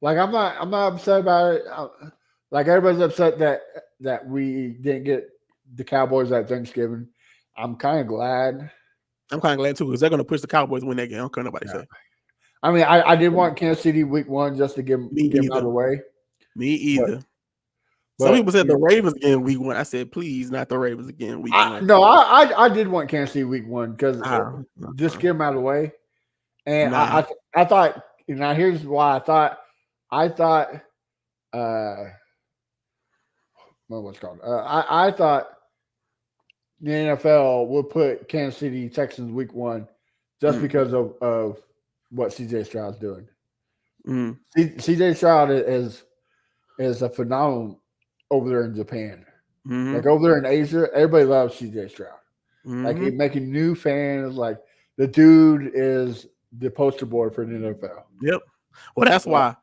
Like I'm not upset about it. Like everybody's upset that we didn't get the Cowboys at Thanksgiving. I'm kind of glad. I'm kind of glad too because they're gonna push the Cowboys to win that game. I don't care what nobody Yeah. say. I mean, I did want Kansas City week 1 just to Me get them out of either. the way. Me either. Some But people said the Ravens again week 1. I said, please, not the Ravens again week 1. I did want Kansas City week 1 because just get them out of the way. And Nah. I thought, now here's why I thought what's it called? I thought the NFL would put Kansas City Texans week 1 just because of what CJ Stroud's doing. CJ Stroud is a phenomenal over there in Japan. Like over there in Asia, everybody loves CJ Stroud. Like he's making new fans. Like the dude is the poster boy for the NFL. Yep. Well, that's why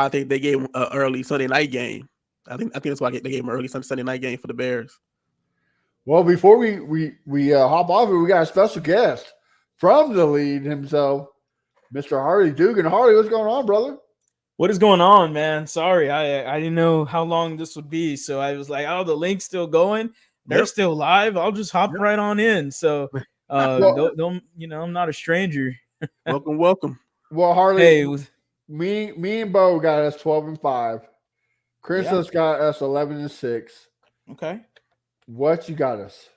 I think they gave him an early Sunday night game. I think that's why they gave him an early Sunday night game for the Bears. Well, before we hop off it, we got a special guest from the lead himself, Mr. Harley Dugan. Harley, what's going on, brother? What is going on, man? Sorry, I didn't know how long this would be, so I was like, "Oh, the link's still going. They're still live. I'll just hop right on in." So, don't I'm not a stranger. Welcome. Well, Harley, hey, me and Bo got us 12-5. Chris has got us 11-6. Okay. What you got us?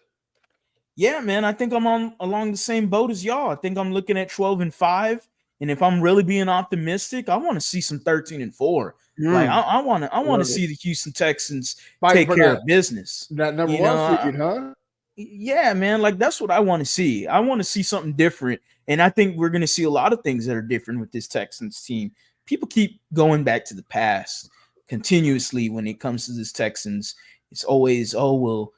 Yeah, man. I think I'm along the same boat as y'all. I think I'm looking at 12-5. And if I'm really being optimistic, I want to see some 13-4. Like I want to see the Houston Texans take care of business. That number 1 seed, huh? Yeah, man. Like that's what I want to see. I want to see something different, and I think we're going to see a lot of things that are different with this Texans team. People keep going back to the past continuously when it comes to this Texans. It's always, oh well,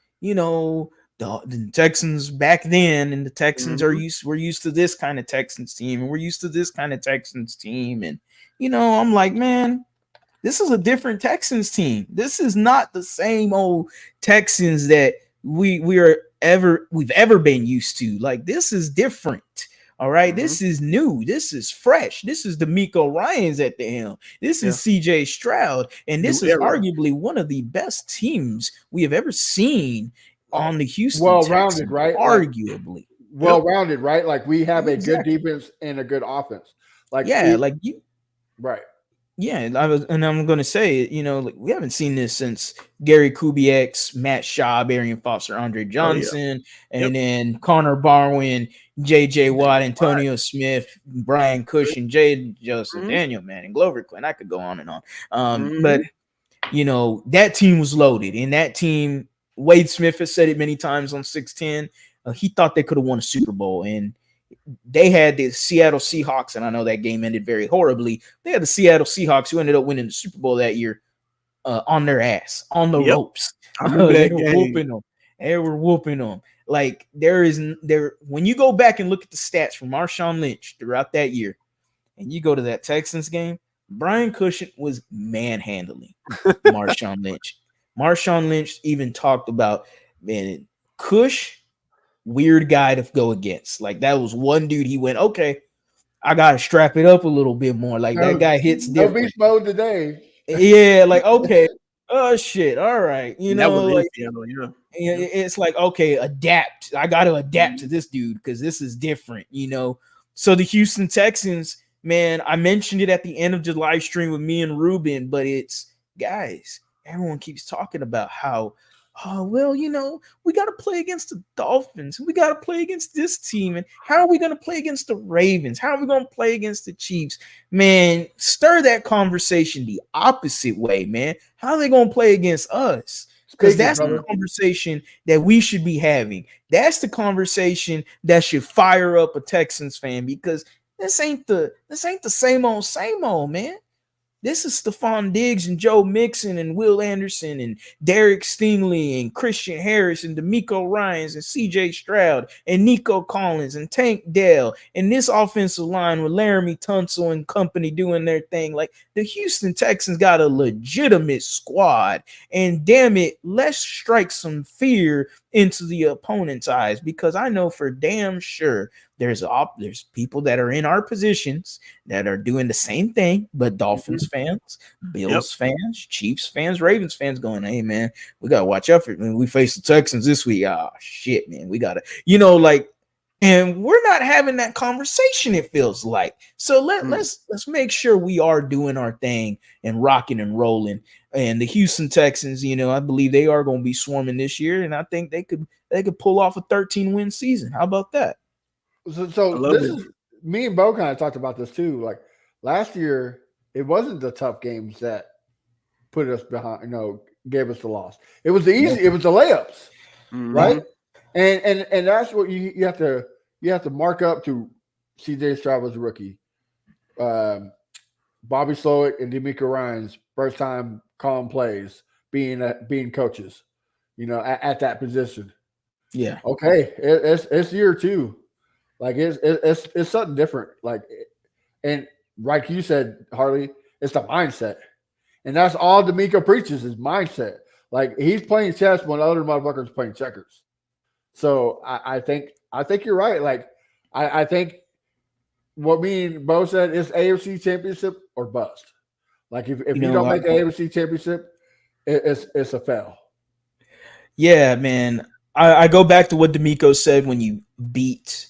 the Texans back then, and the Texans we're used to this kind of Texans team, and we're used to this kind of Texans team. And, I'm like, man, this is a different Texans team. This is not the same old Texans that we've ever been used to. Like, this is different. All right. This is new. This is fresh. This is D'Amico Ryans at the helm. This is CJ Stroud. And this is arguably one of the best teams we have ever seen on the Texans, well-rounded, right? Arguably. Like, well-rounded, right? Like we have a good defense and a good offense. Like right. Yeah, I'm gonna say, we haven't seen this since Gary Kubiak's, Matt Schaub, Arian Foster, Andre Johnson, and then Connor Barwin, J.J. Watt, Antonio Smith, Brian Cush, and Joseph Daniel, man, and Glover Quinn. I could go on and on. But that team was loaded, and that team, Wade Smith has said it many times on 610. He thought they could have won a Super Bowl, and they had the Seattle Seahawks, and I know that game ended very horribly. They had the Seattle Seahawks who ended up winning the Super Bowl that year on their ass, on the ropes. I remember that game. Whooping them. They were whooping them. Like when you go back and look at the stats from Marshawn Lynch throughout that year, and you go to that Texans game, Brian Cushing was manhandling Marshawn Lynch. Marshawn Lynch even talked about, man, Cush, weird guy to go against. Like that was one dude. He went, okay, I gotta strap it up a little bit more. Like that guy hits different. No beast mode today. Yeah, like okay, oh shit, all right, like, yeah. It's like okay, adapt. I got to adapt to this dude because this is different, So the Houston Texans, man, I mentioned it at the end of the live stream with me and Ruben, but it's guys. Everyone keeps talking about how, oh, well, we got to play against the Dolphins. We got to play against this team. And how are we going to play against the Ravens? How are we going to play against the Chiefs? Man, stir that conversation the opposite way, man. How are they going to play against us? because that's the conversation that we should be having. That's the conversation that should fire up a Texans fan, because this ain't the same old, man. This is Stephon Diggs and Joe Mixon and Will Anderson and Derek Stingley and Christian Harris and DeMeco Ryans and CJ Stroud and Nico Collins and Tank Dell and this offensive line with Laramie Tunsil and company doing their thing. Like, the Houston Texans got a legitimate squad, and damn it, let's strike some fear into the opponent's eyes, because I know for damn sure there's people that are in our positions that are doing the same thing, but Dolphins fans, Bills fans, Chiefs fans, Ravens fans going, hey man, we gotta watch out for when we face the Texans this week. Oh shit, man, we gotta, and we're not having that conversation, it feels like. So let's make sure we are doing our thing and rocking and rolling. And the Houston Texans, I believe they are going to be swarming this year, and I think they could pull off a 13-win season. How about that? So this is me and Bo kind of talked about this too. Like last year, it wasn't the tough games that put us behind, gave us the loss. It was the easy, it was the layups, right? And that's what you have to mark up to. CJ Stroud was a rookie. Bobby Slowick and DeMeco Ryans first time calling plays, being coaches, at that position. Yeah. Okay, it's year two. Like it's something different. Like, and like you said, Harley, it's the mindset, and that's all DeMeco preaches is mindset. Like he's playing chess when other motherfuckers playing checkers. So I think you're right. Like I think what me and Bo said is AFC Championship or bust. Like if you don't make the AFC Championship, it's a fail. Yeah, man. I go back to what DeMeco said when you beat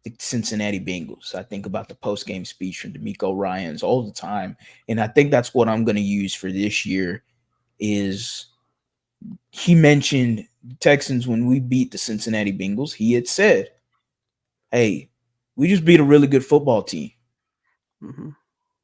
the Cincinnati Bengals. I think about the post-game speech from DeMeco Ryans all the time. And I think that's what I'm going to use for this year is he mentioned the Texans when we beat the Cincinnati Bengals. He had said, hey, we just beat a really good football team. Mm-hmm.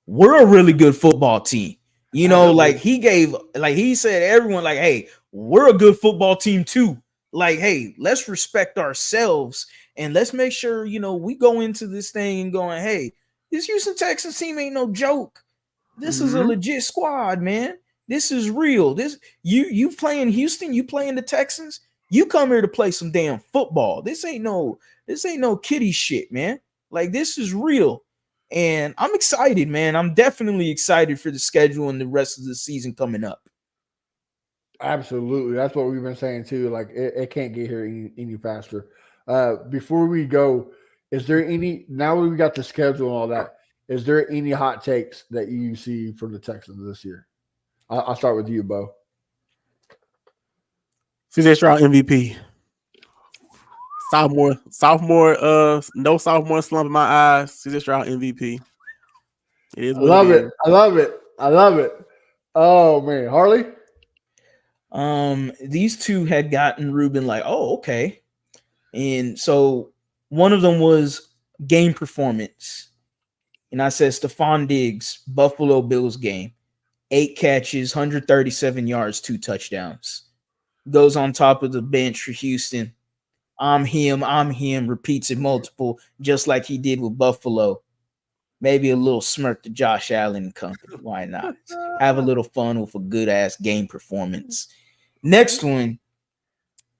We're a really good football team. He said everyone like, hey, we're a good football team too. Like, hey, let's respect ourselves and let's make sure, we go into this thing and going, hey, this Houston Texans team ain't no joke. This is a legit squad, man. This is real. This you playing Houston, you playing the Texans, you come here to play some damn football. This ain't no kiddie shit, man. Like, this is real. And I'm excited, man. I'm definitely excited for the schedule and the rest of the season coming up. Absolutely. That's what we've been saying too. Like it can't get here any faster. Before we go, is there any, now we got the schedule and all that, is there any hot takes that you see from the Texans this year? I'll start with you, Bo. CJ Stroud MVP. Sophomore, no sophomore slump in my eyes. CJ Stroud MVP. It is. I love it. Oh man, Harley. These two had gotten Ruben like, oh, okay. And so one of them was game performance. And I said Stephon Diggs, Buffalo Bills game. 8 catches, 137 yards, 2 touchdowns. Goes on top of the bench for Houston. I'm him, repeats it multiple, just like he did with Buffalo. Maybe a little smirk to Josh Allen and company. Why not? Have a little fun with a good-ass game performance. Next one,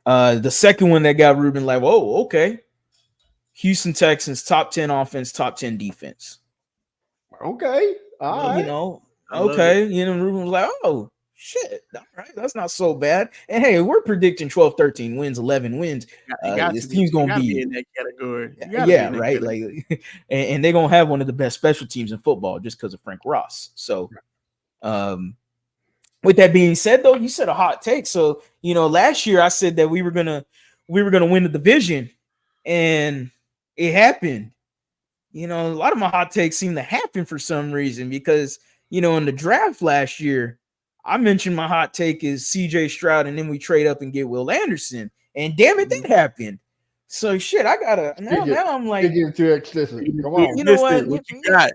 the second one that got Ruben like, oh, okay. Houston Texans, top 10 offense, top 10 defense. Okay. All right. Okay. Ruben was like, oh, shit. All right. That's not so bad. And hey, we're predicting 12, 13 wins, 11 wins. This team's going to be in that category. Yeah, right. Category. Like, and they're going to have one of the best special teams in football just because of Frank Ross. So, with that being said, though, you said a hot take. So, last year I said that we were gonna win the division, and it happened. A lot of my hot takes seem to happen for some reason because, in the draft last year, I mentioned my hot take is CJ Stroud, and then we trade up and get Will Anderson, and damn it, that happened. So shit, I gotta now. I'm like, you're too explicit. Come on, you know what? You got?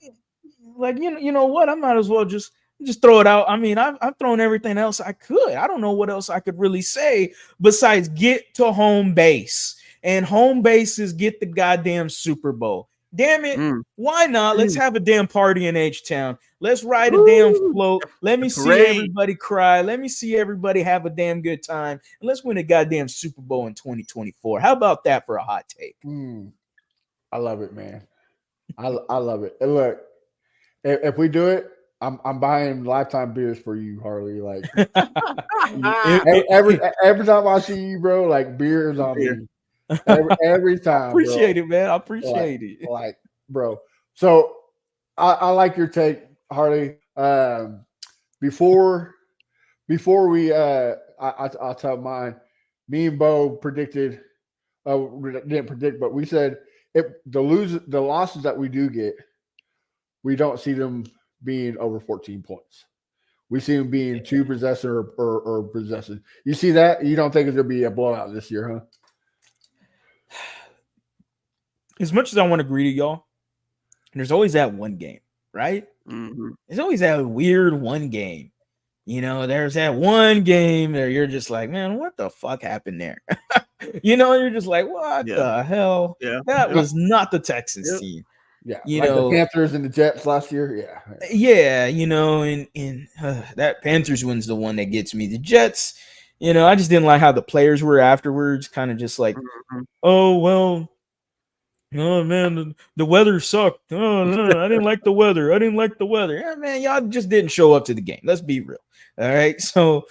Like, you know what? I might as well just Just throw it out. I mean, I've thrown everything else I could. I don't know what else I could really say besides get to home base. And home base is get the goddamn Super Bowl. Damn it. Why not? Let's have a damn party in H-Town. Let's ride a damn float. Let me see everybody cry. Let me see everybody have a damn good time. And let's win a goddamn Super Bowl in 2024. How about that for a hot take? I love it, man. I love it. And look, if we do it, I'm buying lifetime beers for you, Harley. Like every time I see you, bro, like beer is on me. Every time. Appreciate it, man. I appreciate it. Like, bro. So I like your take, Harley. Before we I'll tell mine. Me and Bo predicted. We didn't predict, but we said if the losses that we do get, we don't see them being over 14 points. We see them being 2 possession or possession. You see that? You don't think it's gonna be a blowout this year, huh? As much as I want to agree to y'all, there's always that one game, right? There's always that weird one game. You know, there's that one game that you're just like, man, what the fuck happened there? You know, you're just like, what the hell? Yeah. That was not the Texans team. Yeah, you like know, the Panthers and the Jets last year. Yeah, you know, and that Panthers one's the one that gets me. The Jets, you know, I just didn't like how the players were afterwards, kind of just like, oh well, oh man, the weather sucked. Oh no, I didn't like the weather. Yeah, man, y'all just didn't show up to the game. Let's be real. All right, so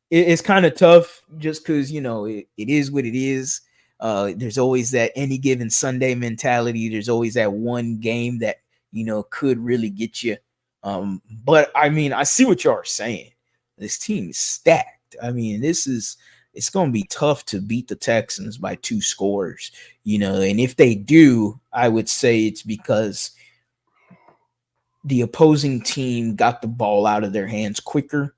it's kind of tough just because you know it is what it is. There's always that any given Sunday mentality. There's always that one game that, you know, could really get you. But I mean, I see what y'all are saying. This team is stacked. I mean, it's going to be tough to beat the Texans by 2 scores, you know, and if they do, I would say it's because the opposing team got the ball out of their hands quicker.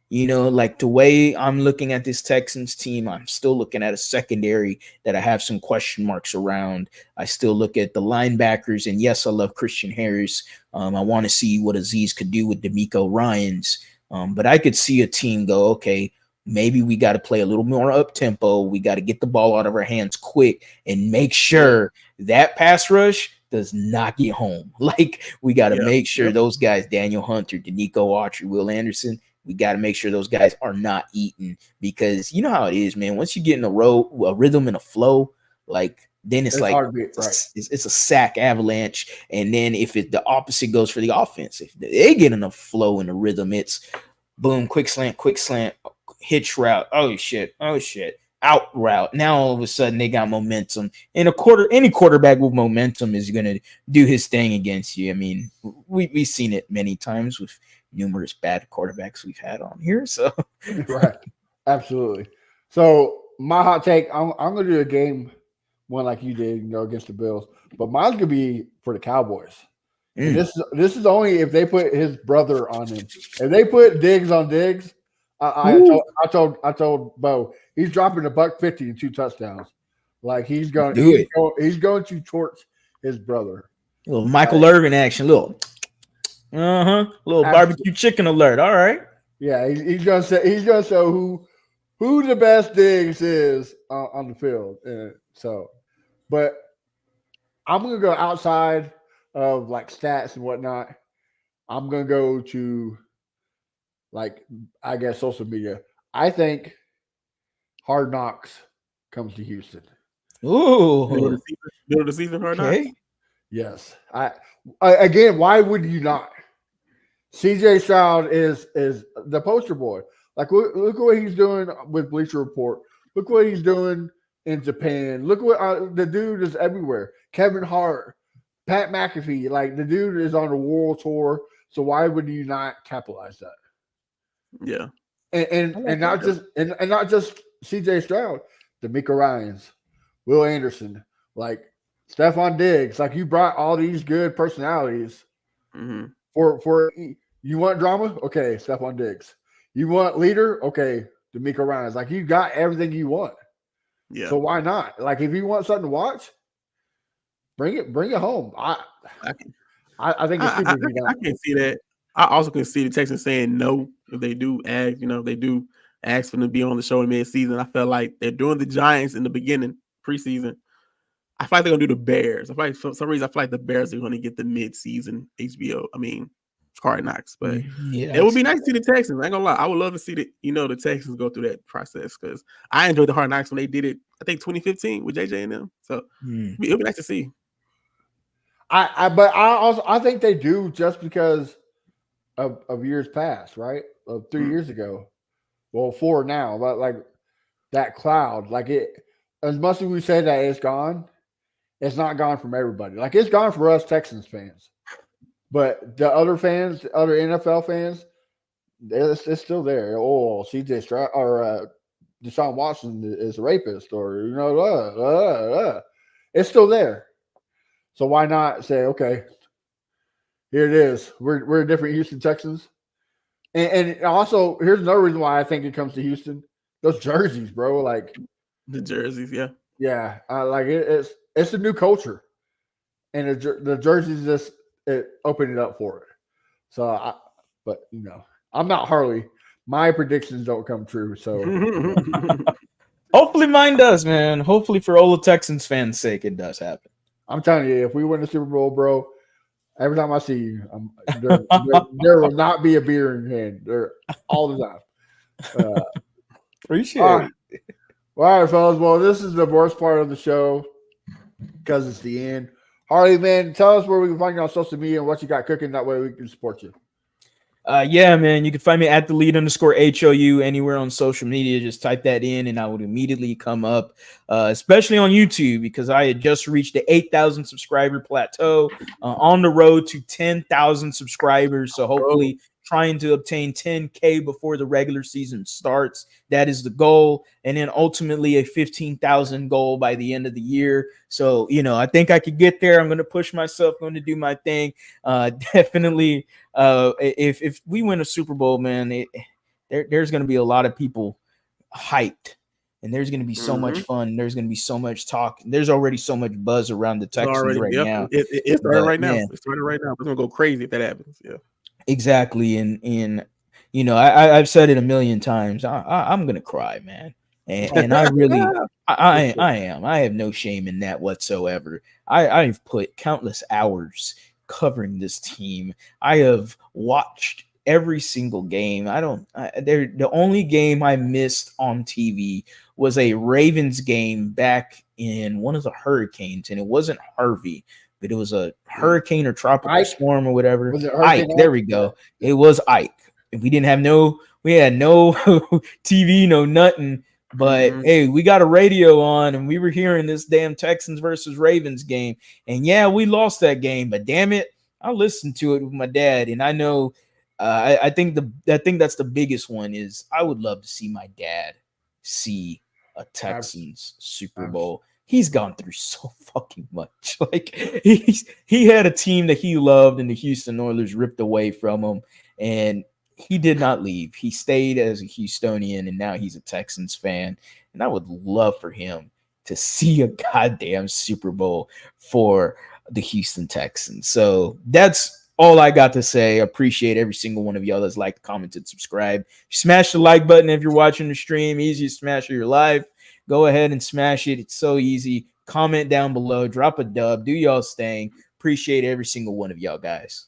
You know, like the way I'm looking at this Texans team, I'm still looking at a secondary that I have some question marks around. I still look at the linebackers, and yes, I love Christian Harris. I want to see what Aziz could do with DeMeco Ryans. But I could see a team go, okay, maybe we got to play a little more up-tempo. We got to get the ball out of our hands quick and make sure that pass rush does not get home. Like, we got to make sure those guys, Daniel Hunter, Danico Autry, Will Anderson, we got to make sure those guys are not eating, because you know how it is, man. Once you get in a rhythm and a flow, like then it's like it's a sack avalanche. And then if the opposite goes for the offense, if they get in a flow and a rhythm, it's boom, quick slant, hitch route. Oh shit, out route. Now all of a sudden they got momentum. And any quarterback with momentum is going to do his thing against you. I mean, we've seen it many times with numerous bad quarterbacks we've had on here. So right, absolutely. So my hot take, I'm going to do a game one like you did, you know, against the Bills, but mine's going to be for the Cowboys. And this is only if they put his brother on him. If they put Diggs on Diggs, I told Bo he's dropping $150 and 2 touchdowns. Like he's going to torch his brother. A little Michael Irvin action, little barbecue chicken alert. All right. Yeah, he's gonna show who the best Diggs is on the field. But I'm gonna go outside of like stats and whatnot. I'm gonna go to like, I guess, social media. I think Hard Knocks comes to Houston. Ooh, middle of the season Hard Knocks. Yes. Again, why would you not? CJ Stroud is the poster boy. Like, look at what he's doing with Bleacher Report. Look what he's doing in Japan. Look what the dude is everywhere. Kevin Hart, Pat McAfee. Like, the dude is on a world tour. So why would you not capitalize that? Yeah. And not just CJ Stroud, DeMeco Ryans, Will Anderson, like Stephon Diggs. Like, you brought all these good personalities for you want drama? Okay, Stephon Diggs. You want leader? Okay, DeMeco Ryans. Like, you got everything you want. Yeah. So why not? Like, if you want something to watch, bring it home. I think it's super. I can see that. I also can see the Texans saying no if they do ask. They do ask for them to be on the show in mid-season. I felt like they're doing the Giants in the beginning preseason. I feel like they're gonna do the Bears. I feel like for some reason I feel like the Bears are gonna get the mid-season HBO. Hard Knocks, but it would be nice to see the Texans. I ain't gonna lie, I would love to see the Texans go through that process because I enjoyed the Hard Knocks when they did it. I think 2015 with JJ and them. So it'd be nice to see. I think they do just because of years past, right? Of 3 years ago, well, 4 now, but like that cloud, like it. As much as we say that it's gone, it's not gone from everybody. Like it's gone for us Texans fans, but the other fans, other NFL fans, it's still there. Oh, CJ Stroud or Deshaun Watson is a rapist, or it's still there. So why not say, okay, here it is. We're a different Houston Texans, and also here's another reason why I think it comes to Houston. Those jerseys, bro. Like the jerseys, yeah. Yeah, like it's a new culture, and the jerseys just opened it up for it. So, but I'm not Harley. My predictions don't come true. So, hopefully mine does, man. Hopefully for all the Texans fans' sake, it does happen. I'm telling you, if we win the Super Bowl, bro, every time I see you, there will not be a beer in hand. There all the time. Appreciate it. All right, fellas. Well, this is the worst part of the show because it's the end. Harley, man, tell us where we can find you on social media and what you got cooking. That way we can support you. Yeah, man. You can find me at @TheLead_HOU anywhere on social media. Just type that in and I would immediately come up, especially on YouTube because I had just reached the 8,000 subscriber plateau on the road to 10,000 subscribers. So hopefully trying to obtain 10K before the regular season starts. That is the goal. And then ultimately a 15,000 goal by the end of the year. So, I think I could get there. I'm going to push myself, going to do my thing. Definitely. If we win a Super Bowl, man, there's going to be a lot of people hyped. And there's going to be so much fun. There's going to be so much talk. There's already so much buzz around the Texans now. It's starting right now. It's starting right now. It's going to go crazy if that happens. Yeah. Exactly. And I've said it a million times. I'm going to cry, man. And I really, I am. I have no shame in that whatsoever. I've put countless hours covering this team. I have watched every single game. The only game I missed on TV was a Ravens game back in one of the hurricanes, and it wasn't Harvey, but it was a hurricane or tropical storm or whatever. Ike, there we go. It was Ike. We had no TV, no nothing. But hey, we got a radio on and we were hearing this damn Texans versus Ravens game. And yeah, we lost that game, but damn it, I listened to it with my dad. And I know I think that's the biggest one is I would love to see my dad see a Texans Super Bowl. He's gone through so fucking much. Like he had a team that he loved and the Houston Oilers ripped away from him. And he did not leave. He stayed as a Houstonian, and now he's a Texans fan. And I would love for him to see a goddamn Super Bowl for the Houston Texans. So that's all I got to say. I appreciate every single one of y'all that's liked, commented, subscribed. Smash the like button if you're watching the stream. Easiest smash of your life. Go ahead and smash it. It's so easy. Comment down below. Drop a dub. Do y'all's thing. Appreciate every single one of y'all guys.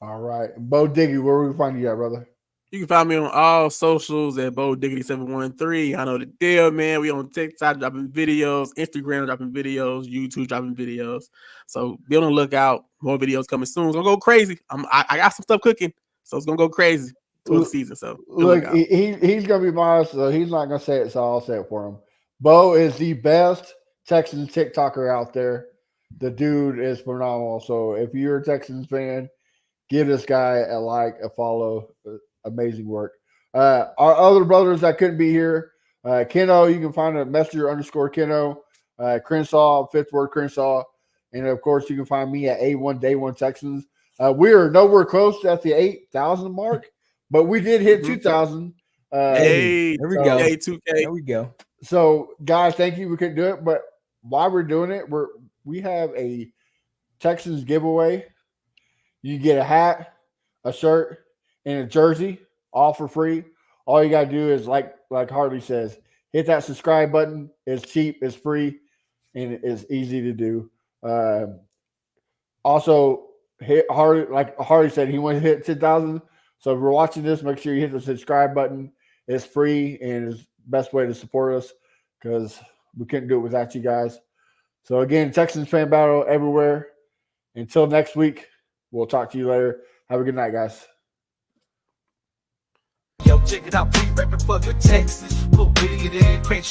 All right. Bo Diggy, where we find you at, brother? You can find me on all socials at Bo Diggity713. I know the deal, man. We on TikTok dropping videos, Instagram dropping videos, YouTube dropping videos. So be on the lookout. More videos coming soon. It's gonna go crazy. I got some stuff cooking, so it's gonna go crazy towards the season. So look, he's gonna be modest, so he's not gonna say it, so I'll say it for him. Bo is the best Texans TikToker out there. The dude is phenomenal. So if you're a Texans fan, give this guy a like, a follow. Amazing work. Our other brothers that couldn't be here, Keno, you can find a Messenger_Keno, Crenshaw, Fifth Word Crenshaw, and of course you can find me at A1 Day One Texans. We are nowhere close at the 8,000 mark, but we did hit 2,000. Hey, there we go. Hey, 2K. There we go. So guys, thank you. We couldn't do it, but while we're doing it, we have a Texans giveaway. You get a hat, a shirt, and a jersey, all for free. All you gotta do is like Harley says, hit that subscribe button. It's cheap, it's free, and it's easy to do. Also, hit Harley, like Harley said, he wants to hit 10,000. So if you're watching this, make sure you hit the subscribe button. It's free and it's the best way to support us because we couldn't do it without you guys. So again, Texans fan battle everywhere. Until next week, we'll talk to you later. Have a good night, guys. Yo, check it out, we reppin' for the Texas. Put it in, Crenshaw.